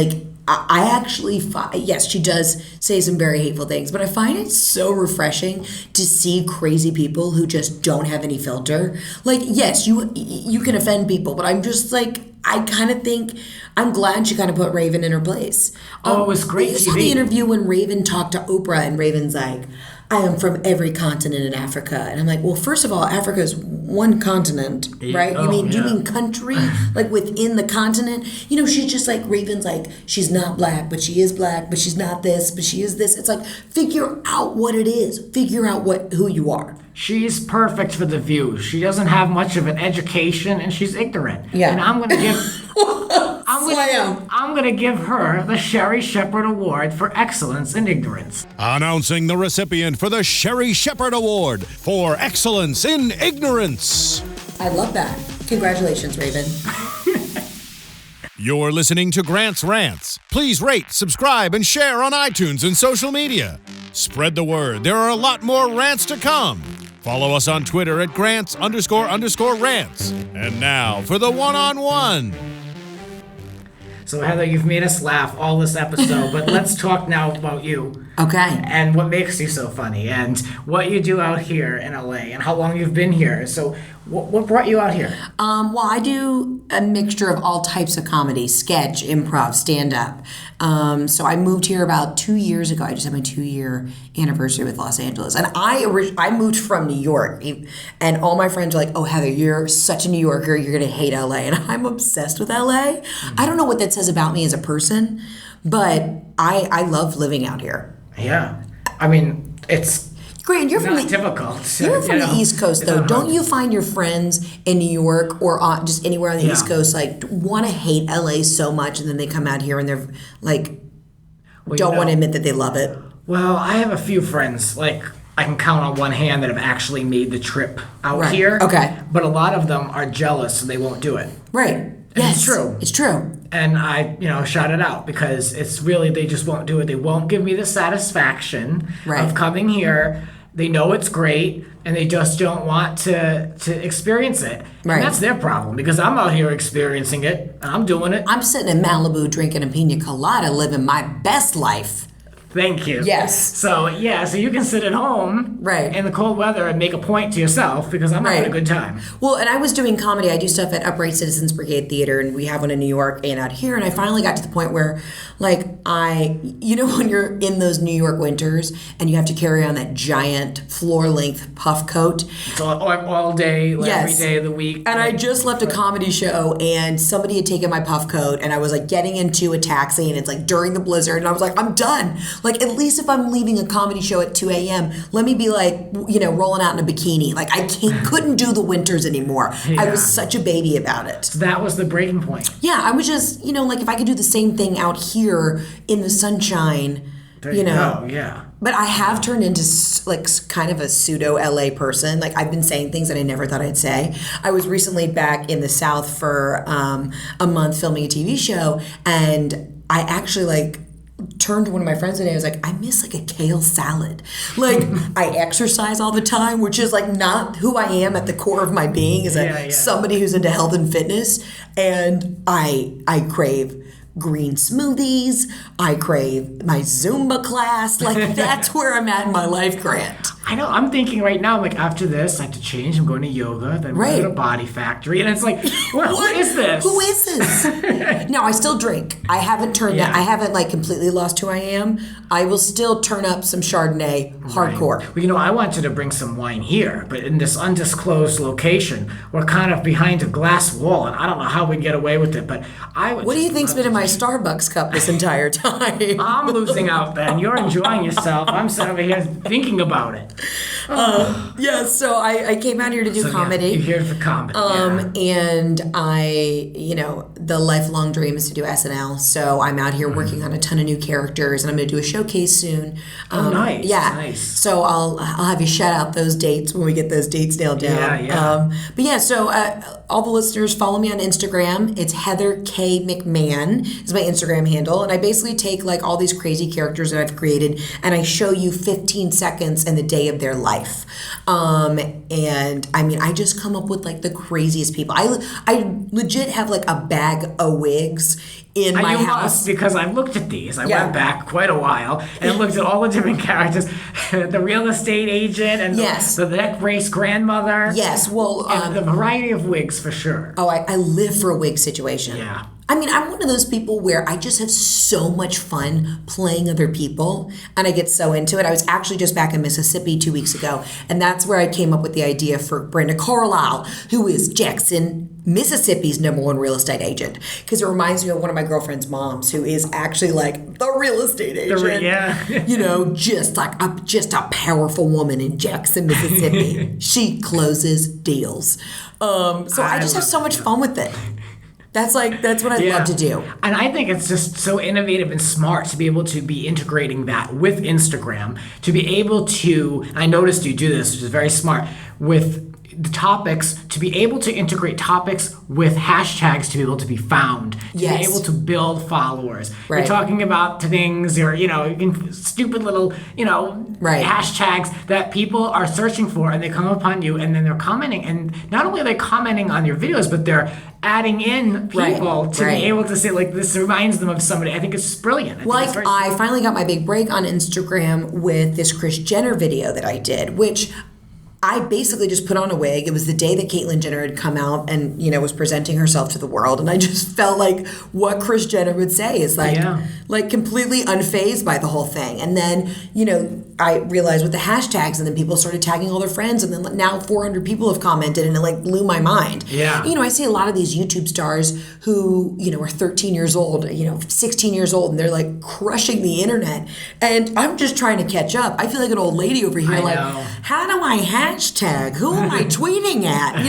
I actually, yes, she does say some very hateful things, but I find it so refreshing to see crazy people who just don't have any filter. Like, yes, you can offend people, but I'm just like, I kind of think, I'm glad she kind of put Raven in her place. It was great. You saw the interview when Raven talked to Oprah, and Raven's like, I am from every continent in Africa. And I'm like, well, first of all, Africa is one continent, right? Oh, do you yeah. mean country? Like within the continent? She's just like, Raven's like, she's not black, but she is black, but she's not this, but she is this. It's like, figure out what it is. Figure out who you are. She's perfect for The View. She doesn't have much of an education, and she's ignorant. Yeah. And I'm gonna give. I'm gonna give her the Sherry Shepherd Award for excellence in ignorance. Announcing the recipient for the Sherry Shepherd Award for Excellence in Ignorance. I love that. Congratulations, Raven. You're listening to Grant's Rants. Please rate, subscribe, and share on iTunes and social media. Spread the word. There are a lot more rants to come. Follow us on Twitter at Grants__rants. And now for the one-on-one. So Heather, you've made us laugh all this episode, but let's talk now about you. Okay. And what makes you so funny, and what you do out here in LA, and how long you've been here. So what brought you out here? Well, I do a mixture of all types of comedy, sketch, improv, stand-up. So I moved here about 2 years ago. I just had my 2-year anniversary with Los Angeles. And I moved from New York. And all my friends are like, oh, Heather, you're such a New Yorker. You're going to hate LA. And I'm obsessed with LA. I don't know what that says about me as a person, but I love living out here. Yeah. I mean, it's Grant, you're from not difficult. You're from the East Coast, though. Don't you find your friends in New York or just anywhere on the East Coast want to hate LA so much, and then they come out here and they're like, don't want to admit that they love it? Well, I have a few friends, like I can count on one hand, that have actually made the trip out here. Okay. But a lot of them are jealous, so they won't do it. Right. Yes. It's true. It's true. And I, shout it out because it's really, they just won't do it. They won't give me the satisfaction of coming here. They know it's great, and they just don't want to experience it. Right. And that's their problem, because I'm out here experiencing it, and I'm doing it. I'm sitting in Malibu drinking a pina colada, living my best life. Thank you. Yes. So you can sit at home in the cold weather and make a point to yourself, because I'm having a good time. Well, and I was doing comedy. I do stuff at Upright Citizens Brigade Theater, and we have one in New York and out here. And I finally got to the point where, when you're in those New York winters and you have to carry on that giant floor-length puff coat. It's all day, every day of the week. And I just left a comedy show, and somebody had taken my puff coat, and I was getting into a taxi, and it's during the blizzard, and I was like, I'm done. At least if I'm leaving a comedy show at 2 a.m., let me be rolling out in a bikini. I couldn't do the winters anymore. Yeah. I was such a baby about it. So that was the breaking point. Yeah, I was just, if I could do the same thing out here in the sunshine, there you go, yeah. But I have turned into kind of a pseudo LA person. I've been saying things that I never thought I'd say. I was recently back in the South for a month filming a TV show, and I actually turned to one of my friends today. I was like, I miss a kale salad. I exercise all the time, which is not who I am at the core of my being, is somebody who's into health and fitness. And I crave green smoothies. I crave my Zumba class. That's where I'm at in my life, Grant. I know. I'm thinking right now, after this, I have to change. I'm going to yoga, then we're going to Body Factory. And it's who is this? Who is this? No, I still drink. I haven't turned that. I haven't completely lost who I am. I will still turn up some Chardonnay hardcore. Well, I wanted to bring some wine here, but in this undisclosed location, we're kind of behind a glass wall, and I don't know how we get away with it, but I would. What do you think's been in my Starbucks cup this entire time? I'm losing out, Ben. You're enjoying yourself. I'm sitting over here thinking about it. So I came out here to do comedy. You're here for comedy. And I, the lifelong dream is to do SNL. So I'm out here working on a ton of new characters, and I'm going to do a showcase soon. Nice. Yeah. Nice. So I'll have you shout out those dates when we get those dates nailed down. Yeah. So all the listeners, follow me on Instagram. It's Heather K. McMahan is my Instagram handle. And I basically take all these crazy characters that I've created, and I show you 15 seconds in the day of their life. And I just come up with the craziest people. I legit have a bag of wigs in my house. Because I've looked at these. I went back quite a while and looked at all the different characters. The real estate agent and the neck brace grandmother. Yes, well... and the variety of wigs, for sure. Oh, I live for a wig situation. Yeah. I mean, I'm one of those people where I just have so much fun playing other people and I get so into it. I was actually just back in Mississippi 2 weeks ago, and that's where I came up with the idea for Brenda Carlisle, who is Jackson, Mississippi's #1 real estate agent. Because it reminds me of one of my girlfriend's moms, who is actually like the real estate agent. You know, just a powerful woman in Jackson, Mississippi. She closes deals. So I just have so much fun with it. That's what I love to do. And I think it's just so innovative and smart to be able to be integrating that with Instagram, to be able to, I noticed you do this, which is very smart, with the topics, to be able to integrate topics with hashtags to be able to be found, to be able to build followers. Right. You're talking about things or, stupid little, hashtags that people are searching for, and they come upon you and then they're commenting. And not only are they commenting on your videos, but they're adding in people to be able to say, like, this reminds them of somebody. I think it's brilliant. I finally got my big break on Instagram with this Kris Jenner video that I did, which I basically just put on a wig. It was the day that Caitlyn Jenner had come out and, was presenting herself to the world. And I just felt like what Kris Jenner would say is like completely unfazed by the whole thing. And then, I realized with the hashtags, and then people started tagging all their friends, and then now 400 people have commented, and it blew my mind. Yeah. I see a lot of these YouTube stars who, are 13 years old, 16 years old, and they're crushing the internet. And I'm just trying to catch up. I feel like an old lady over here, how do I hashtag? Who am I tweeting at?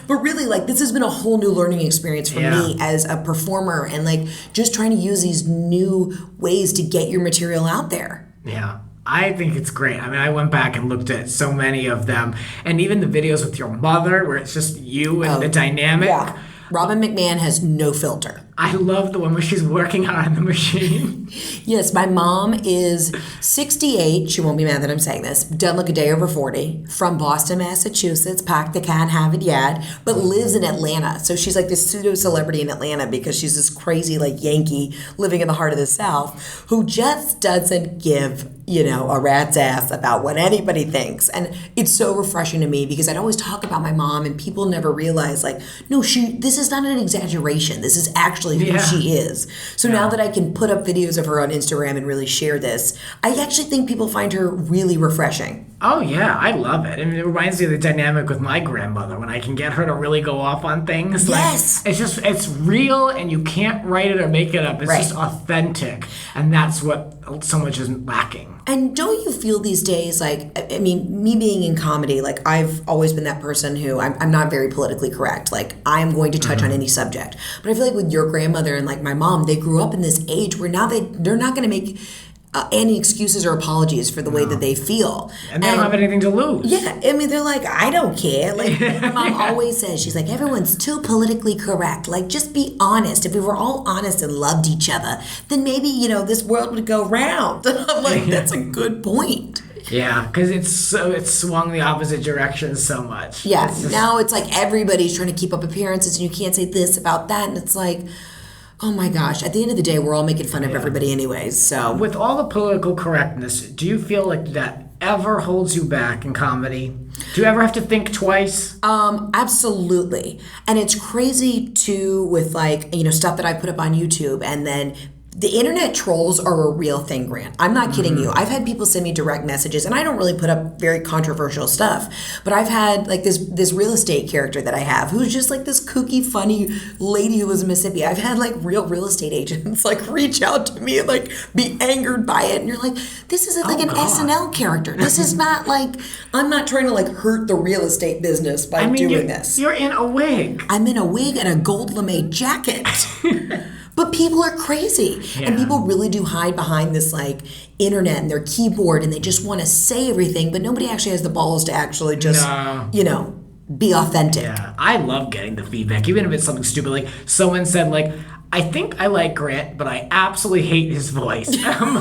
But really, this has been a whole new learning experience for me as a performer, and just trying to use these new ways to get your material out there. Yeah. I think it's great. I mean, I went back and looked at so many of them, and even the videos with your mother where it's just you and the dynamic. Yeah. Robin McMahon has no filter. I love the one where she's working on the machine. Yes, my mom is 68. She won't be mad that I'm saying this. Doesn't look a day over 40. From Boston, Massachusetts. Packed the can't have it yet. But lives in Atlanta. So she's like this pseudo-celebrity in Atlanta because she's this crazy Yankee living in the heart of the South who just doesn't give, a rat's ass about what anybody thinks. And it's so refreshing to me because I'd always talk about my mom and people never realize no, this is not an exaggeration. This is actually who she is. So now that I can put up videos of her on Instagram and really share this, I actually think people find her really refreshing. Oh, yeah, I love it. I mean, it reminds me of the dynamic with my grandmother when I can get her to really go off on things. Yes. It's real, and you can't write it or make it up. It's just authentic, and that's what so much is lacking. And don't you feel these days, me being in comedy, I've always been that person who, I'm not very politically correct. I'm going to touch on any subject. But I feel like with your grandmother and my mom, they grew up in this age where now they're not going to make any excuses or apologies for the way that they feel. And they don't have anything to lose. Yeah, I mean, they're I don't care. My mom always says, she's everyone's too politically correct. Just be honest. If we were all honest and loved each other, then maybe, this world would go round. I'm that's a good point. Yeah, because it's swung the opposite direction so much. Yeah, now it's everybody's trying to keep up appearances, and you can't say this about that, and it's oh my gosh, at the end of the day, we're all making fun of everybody anyways, so. With all the political correctness, do you feel that ever holds you back in comedy? Do you ever have to think twice? Absolutely. And it's crazy too with stuff that I put up on YouTube, and then the internet trolls are a real thing, Grant. I'm not kidding you. I've had people send me direct messages, and I don't really put up very controversial stuff, but I've had this real estate character that I have who's just this kooky, funny lady who lives in Mississippi. I've had real estate agents reach out to me and be angered by it, and you're this isn't an SNL character. This is not I'm not trying to hurt the real estate business by doing this. You're in a wig. I'm in a wig and a gold lame jacket. But people are crazy. Yeah. And people really do hide behind this internet and their keyboard, and they just want to say everything, but nobody actually has the balls to actually just, be authentic. Yeah, I love getting the feedback, even if it's something stupid. Someone said, I think I like Grant, but I absolutely hate his voice. I'm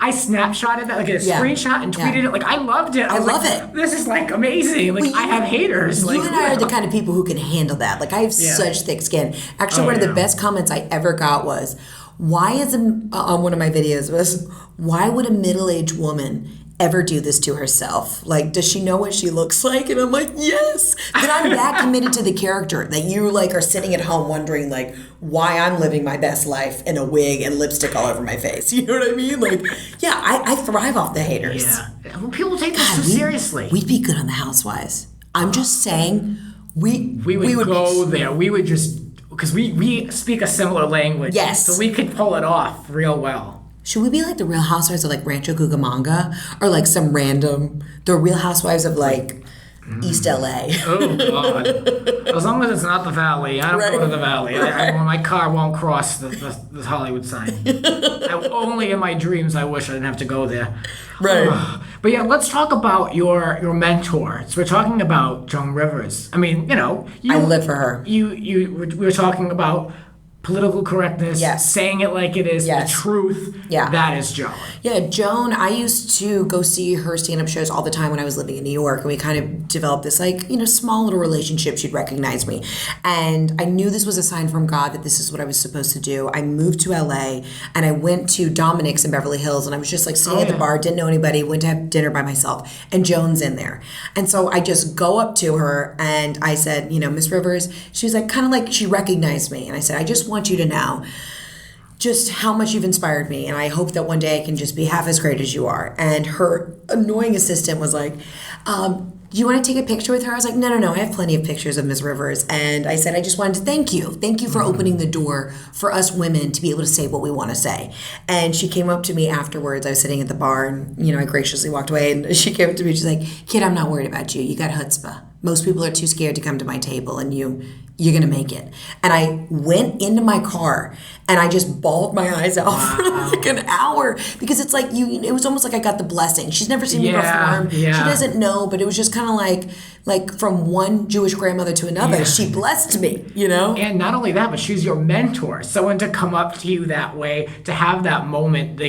I snapshotted that, a screenshot and tweeted it. I loved it. I love it. This is amazing. I have haters. You and I are the kind of people who can handle that. I have such thick skin. Actually, one of the best comments I ever got was, on one of my videos was, why would a middle-aged woman ever do this to herself? Like, does she know what she looks like? And I'm like, yes. Then I'm that committed to the character that you like are sitting at home wondering like why I'm living my best life in a wig and lipstick all over my face. You know what I mean? Like, yeah, I thrive off the haters. Yeah. Well, people take this so seriously. We'd be good on the Housewives. I'm just saying, we would go there. We would just, because we speak a similar language. Yes. So we could pull it off real well. Should we be like the Real Housewives of like Rancho Cucamonga, or like some random the Real Housewives of like East LA? Oh God! As long as it's not the Valley, I don't go to the Valley. My car won't cross the Hollywood sign. Only in my dreams, I wish I didn't have to go there. Right. But yeah, let's talk about your mentor. So we're talking about Joan Rivers. I mean, I live for her. We were talking about political correctness, saying it like it is, the truth. Yeah. That is Joan. Yeah, Joan, I used to go see her stand-up shows all the time when I was living in New York, and we kind of developed this, like, small little relationship. She'd recognize me. And I knew this was a sign from God that this is what I was supposed to do. I moved to LA, and I went to Dominic's in Beverly Hills, and I was just, like, sitting at the bar, didn't know anybody, went to have dinner by myself, and Joan's in there. And so I just go up to her, and I said, Miss Rivers, she was like, kind of like, she recognized me. And I said, I just want you to know just how much you've inspired me, and I hope that one day I can just be half as great as you are. And her annoying assistant was like, do you want to take a picture with her? I was like, no, I have plenty of pictures of Ms. Rivers. And I said, I just wanted to thank you for opening the door for us women to be able to say what we want to say. And she came up to me afterwards. I was sitting at the bar, and I graciously walked away, and she came up to me, she's like, kid, I'm not worried about you. You got chutzpah. Most people are too scared to come to my table, and you're going to make it. And I went into my car, and I just bawled my eyes out for like an hour, because it's like, it was almost like I got the blessing. She's never seen me perform. Yeah. She doesn't know, but it was just kind of like from one Jewish grandmother to another, she blessed me, And not only that, but she's your mentor. Someone to come up to you that way, to have that moment,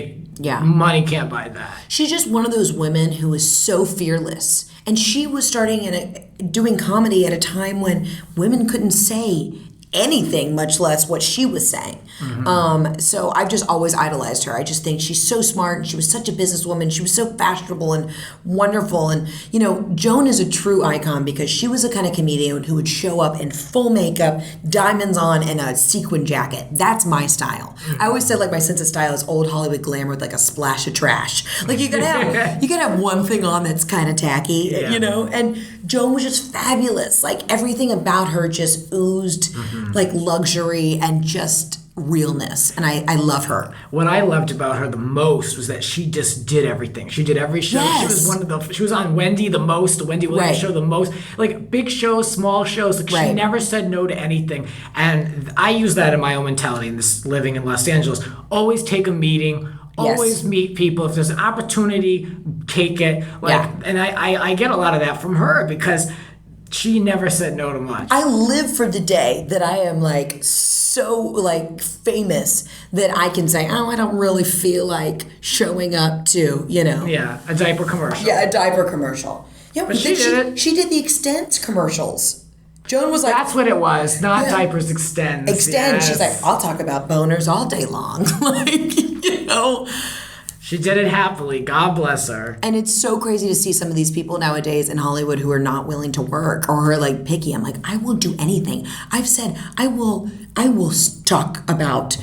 money can't buy that. She's just one of those women who is so fearless. And she was starting doing comedy at a time when women couldn't say anything, much less what she was saying. Mm-hmm. So I've just always idolized her. I just think she's so smart, and she was such a businesswoman. She was so fashionable and wonderful. And, Joan is a true icon, because she was the kind of comedian who would show up in full makeup, diamonds on, and a sequin jacket. That's my style. Mm-hmm. I always said, like, my sense of style is old Hollywood glamour with, like, a splash of trash. Like, you gotta have one thing on that's kind of tacky, And Joan was just fabulous. Like, everything about her just oozed, like, luxury and just realness, and I love her. What I loved about her the most was that she just did everything. She did every show. Yes. She was on Wendy the Wendy Williams show the most, like big shows, small shows. Like she never said no to anything, and I use that in my own mentality in this living in Los Angeles. Always take a meeting. Always meet people. If there's an opportunity, take it. And I get a lot of that from her, because she never said no to much. I live for the day that I am like so like famous that I can say, I don't really feel like showing up to, Yeah, a diaper commercial. Yeah, a diaper commercial. Yeah, but she did it. She did the Extend commercials. Joan was like... That's what it was, not diapers Extend. Extend. Yes. She's like, I'll talk about boners all day long. She did it happily. God bless her. And it's so crazy to see some of these people nowadays in Hollywood who are not willing to work or are like picky. I'm like, I will do anything. I've said I will talk about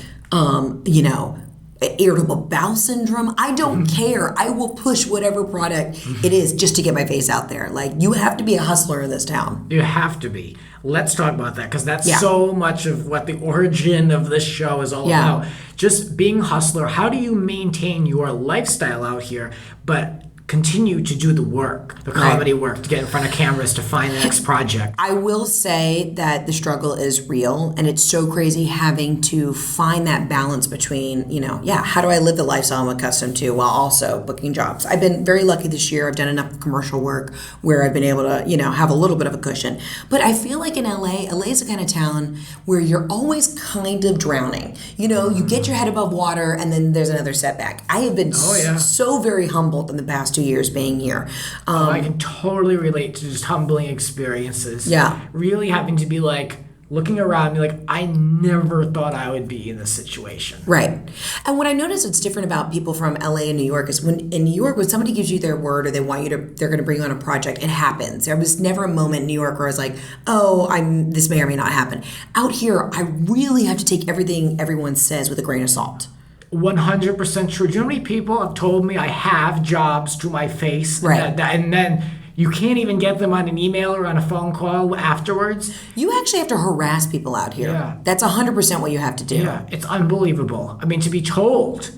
irritable bowel syndrome. I don't care. I will push whatever product it is just to get my face out there. Like, you have to be a hustler in this town. You have to be. Let's talk about that, because that's so much of what the origin of this show is all about. Just being a hustler. How do you maintain your lifestyle out here, but continue to do the work, the comedy work, to get in front of cameras, to find the next project? I will say that the struggle is real, and it's so crazy having to find that balance between, how do I live the lifestyle I'm accustomed to while also booking jobs? I've been very lucky this year. I've done enough commercial work where I've been able to, have a little bit of a cushion. But I feel like in LA is the kind of town where you're always kind of drowning. You get your head above water, and then there's another setback. I have been so very humbled in the past 2 years being here. I can totally relate to just humbling experiences. Yeah. Really having to be like, looking around me like, I never thought I would be in this situation. Right. And what I notice that's different about people from LA and New York is when in New York, when somebody gives you their word or they want you to, they're going to bring you on a project, it happens. There was never a moment in New York where I was like, oh, this may or may not happen. Out here, I really have to take everything everyone says with a grain of salt. 100% true. Do you know how many people have told me I have jobs to my face? Right. And then you can't even get them on an email or on a phone call afterwards. You actually have to harass people out here. Yeah. That's 100% what you have to do. Yeah, it's unbelievable. I mean, to be told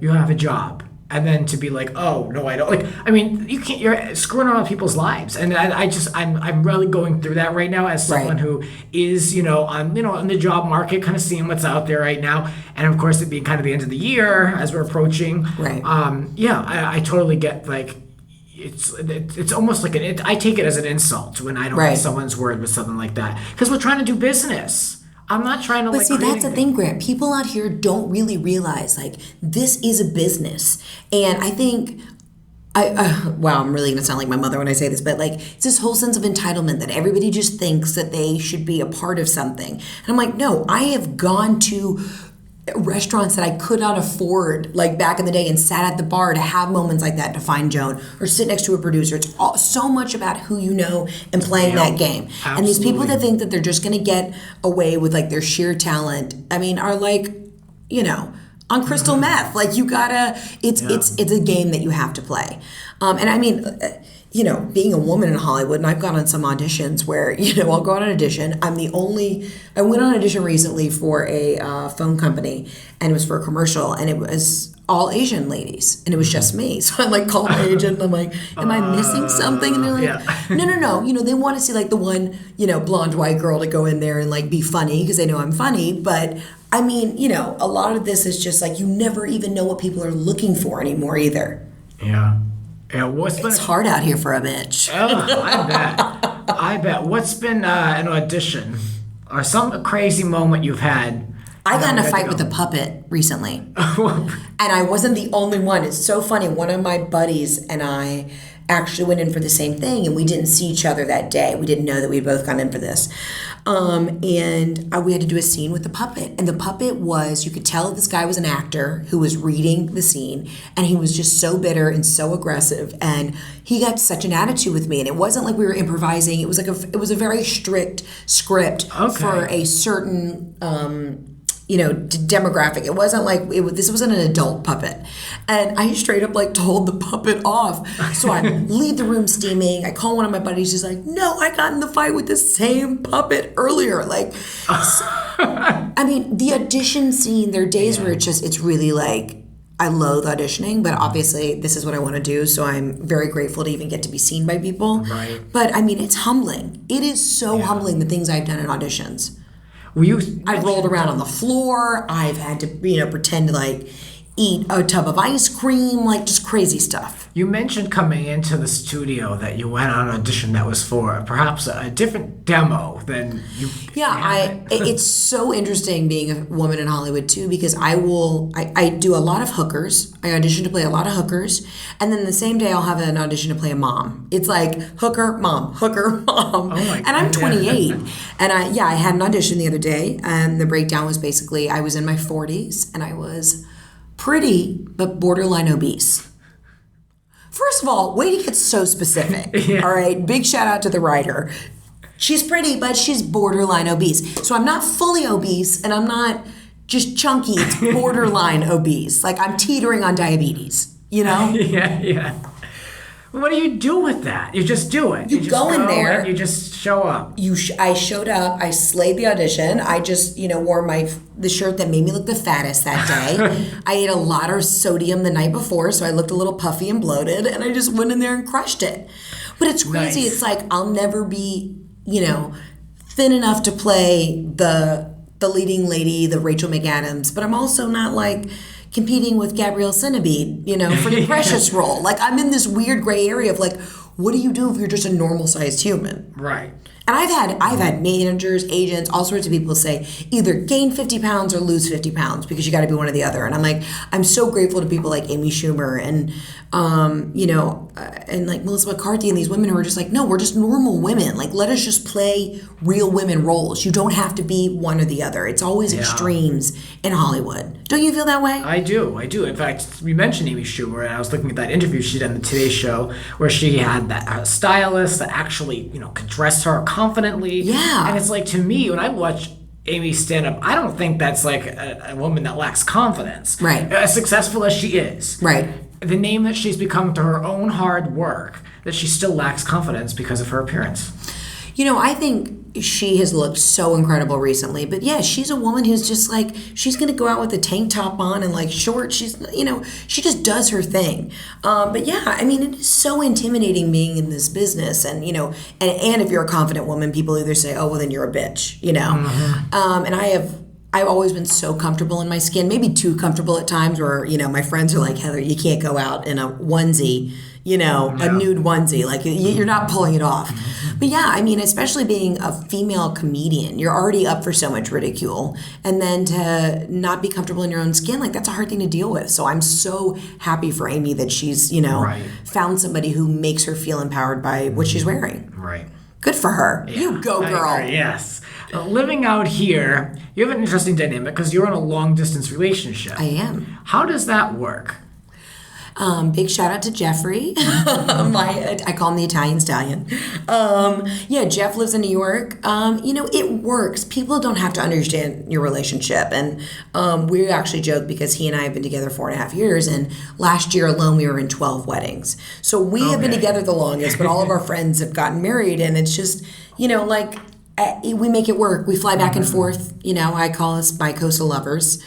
you have a job and then to be like, oh, no, I don't. Like, I mean, you can't, you're screwing around people's lives. And I'm really going through that right now as someone who is, on the job market, kind of seeing what's out there right now. And of course, it being kind of the end of the year as we're approaching. Right. I totally get like, it's almost like I take it as an insult when I don't have someone's word with something like that, because we're trying to do business. I'm not trying to. But see, that's the thing, Grant. People out here don't really realize like this is a business, and I think. I'm really gonna sound like my mother when I say this, but like it's this whole sense of entitlement that everybody just thinks that they should be a part of something, and I'm like, no, I have gone to restaurants that I could not afford like back in the day and sat at the bar to have moments like that, to find Joan or sit next to a producer. It's all, so much about who you know and playing that game. Absolutely. And these people that think that they're just going to get away with like their sheer talent, I mean, are like, on crystal meth. Like you gotta, it's a game that you have to play. And I mean, being a woman in Hollywood, and I've gone on some auditions where, I'll go on an audition. I went on an audition recently for a phone company, and it was for a commercial, and it was all Asian ladies, and it was just me. So I'm like, call my agent, and I'm like, am I missing something? And they're like, no. They want to see like the one, blonde white girl to go in there and like be funny because they know I'm funny. But I mean, a lot of this is just like you never even know what people are looking for anymore either. Yeah. Yeah, it's hard out here for a bitch. Oh, I bet. What's been an audition or some crazy moment you've had? I got in a fight with a puppet recently. And I wasn't the only one. It's so funny. One of my buddies and I actually went in for the same thing, and we didn't see each other that day. We didn't know that we'd both gone in for this. And we had to do a scene with the puppet. And the puppet was, you could tell this guy was an actor who was reading the scene, and he was just so bitter and so aggressive. And he got such an attitude with me. And it wasn't like we were improvising. It was like it was a very strict script for a certain demographic. It wasn't like this wasn't an adult puppet, and I straight up like told the puppet off. So I leave the room steaming. I call one of my buddies. She's like, "No, I got in the fight with the same puppet earlier." Like, I mean, the audition scene. There are days where it's really like I loathe auditioning, but obviously this is what I want to do. So I'm very grateful to even get to be seen by people. Right. But I mean, it's humbling. It is so humbling, the things I've done in auditions. I've rolled around on the floor. I've had to, pretend to like eat a tub of ice cream, like just crazy stuff. You mentioned coming into the studio that you went on an audition that was for perhaps a different demo than you. Yeah, it's so interesting being a woman in Hollywood too, because I do a lot of hookers. I audition to play a lot of hookers, and then the same day I'll have an audition to play a mom. It's like hooker, mom. Oh my God. And I'm 28, and I had an audition the other day, and the breakdown was basically I was in my 40s and I was pretty but borderline obese. First of all, way to get so specific. All right, big shout out to the writer. She's pretty, but she's borderline obese. So I'm not fully obese, and I'm not just chunky. It's borderline obese. Like I'm teetering on diabetes, Yeah. What do you do with that? You just do it. You go in there. And you just show up. I showed up. I slayed the audition. I just, wore the shirt that made me look the fattest that day. I ate a lot of sodium the night before, so I looked a little puffy and bloated, and I just went in there and crushed it. But it's crazy. Nice. It's like I'll never be, thin enough to play the leading lady, the Rachel McAdams, but I'm also not like competing with Gabrielle Sinnebede, for the Precious role. Like I'm in this weird gray area of like, what do you do if you're just a normal sized human? Right. And I've had managers, agents, all sorts of people say either gain 50 pounds or lose 50 pounds because you got to be one or the other. And I'm like, I'm so grateful to people like Amy Schumer and, and like Melissa McCarthy and these women who are just like, no, we're just normal women. Like, let us just play real women roles. You don't have to be one or the other. It's always extremes in Hollywood. Don't you feel that way? I do. In fact, we mentioned Amy Schumer, and I was looking at that interview she did on the Today Show where she had that stylist that actually, could dress her confidently. Yeah. And it's like, to me, when I watch Amy stand up, I don't think that's like a woman that lacks confidence. Right. As successful as she is. Right. The name that she's become through her own hard work, that she still lacks confidence because of her appearance. I think she has looked so incredible recently. But yeah, she's a woman who's just like, she's going to go out with a tank top on and like shorts. She's, she just does her thing. But yeah, I mean, it is so intimidating being in this business. And, and if you're a confident woman, people either say, oh, well, then you're a bitch, Mm-hmm. And I've always been so comfortable in my skin, maybe too comfortable at times where, my friends are like, Heather, you can't go out in a onesie, a nude onesie. Like, you're not pulling it off. But yeah, I mean, especially being a female comedian, you're already up for so much ridicule. And then to not be comfortable in your own skin, like, that's a hard thing to deal with. So I'm so happy for Amy that she's, found somebody who makes her feel empowered by what she's wearing. Right. Good for her. Yeah, You go, girl. I agree, yes. Living out here, you have an interesting dynamic because you're in a long-distance relationship. I am. How does that work? Big shout out to Jeffrey. I call him the Italian stallion. Jeff lives in New York. It works. People don't have to understand your relationship. And we actually joke because he and I have been together 4.5 years. And last year alone, we were in 12 weddings. So we have been together the longest, but all of our friends have gotten married. And it's just, we make it work. We fly back and forth. I call us bi-coastal lovers.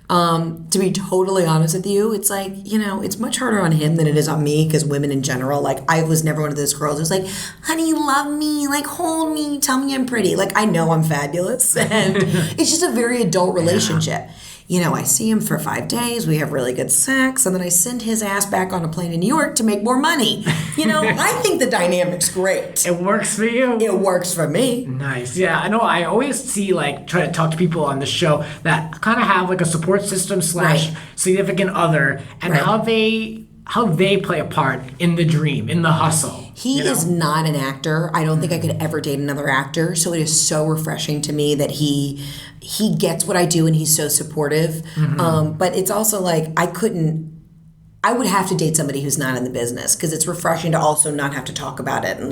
To be totally honest with you, it's like, it's much harder on him than it is on me because women in general, like, I was never one of those girls who's like, honey, love me, like, hold me, tell me I'm pretty. Like, I know I'm fabulous. And it's just a very adult relationship. I see him for 5 days. We have really good sex. And then I send his ass back on a plane in New York to make more money. I think the dynamic's great. It works for you? It works for me. Nice. Yeah, I know. I always see, try to talk to people on the show that kind of have, a support system / significant other and how they play a part in the dream, in the hustle. He is not an actor. I don't think I could ever date another actor. So it is so refreshing to me that he gets what I do and he's so supportive. But it's also like I would have to date somebody who's not in the business because it's refreshing to also not have to talk about it. And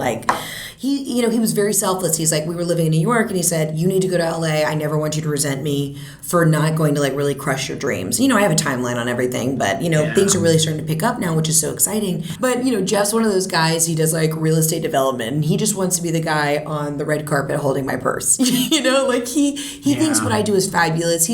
he was very selfless. He's like, we were living in New York and he said, you need to go to LA. I never want you to resent me for not going to really crush your dreams. I have a timeline on everything, but things are really starting to pick up now, which is so exciting. But, Jeff's one of those guys, he does real estate development and he just wants to be the guy on the red carpet holding my purse. He thinks what I do is fabulous.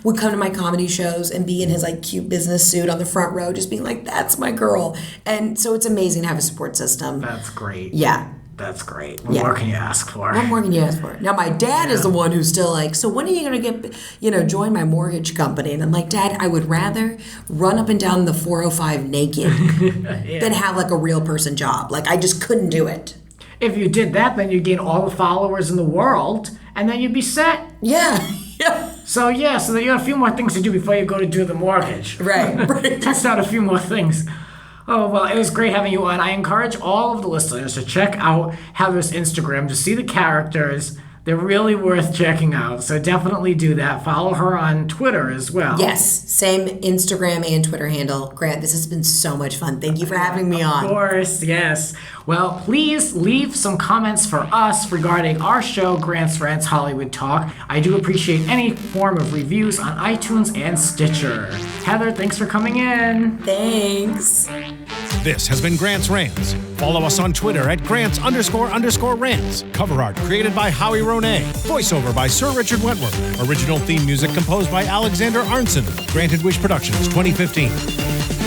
Would come to my comedy shows and be in his cute business suit on the front row, just being like, that's my girl. And so it's amazing to have a support system. That's great. Yeah. That's great. What more can you ask for? What more can you ask for? Now, my dad is the one who's still like, so when are you going to get, join my mortgage company? And I'm like, Dad, I would rather run up and down the 405 naked than have a real person job. I just couldn't do it. If you did that, then you'd gain all the followers in the world, and then you'd be set. Yeah. Yeah. So then you got a few more things to do before you go to do the mortgage. Right. Test out a few more things. Oh, well, it was great having you on. I encourage all of the listeners to check out Heather's Instagram to see the characters. They're really worth checking out, so definitely do that. Follow her on Twitter as well. Yes, same Instagram and Twitter handle. Grant, this has been so much fun. Thank you for having me on. Of course, yes. Well, please leave some comments for us regarding our show, Grant's Rants Hollywood Talk. I do appreciate any form of reviews on iTunes and Stitcher. Heather, thanks for coming in. Thanks. This has been Grant's Rants. Follow us on Twitter at Grants__Rants. Cover art created by Howie Ronay. Voiceover by Sir Richard Wentworth. Original theme music composed by Alexander Arnson. Granted Wish Productions 2015.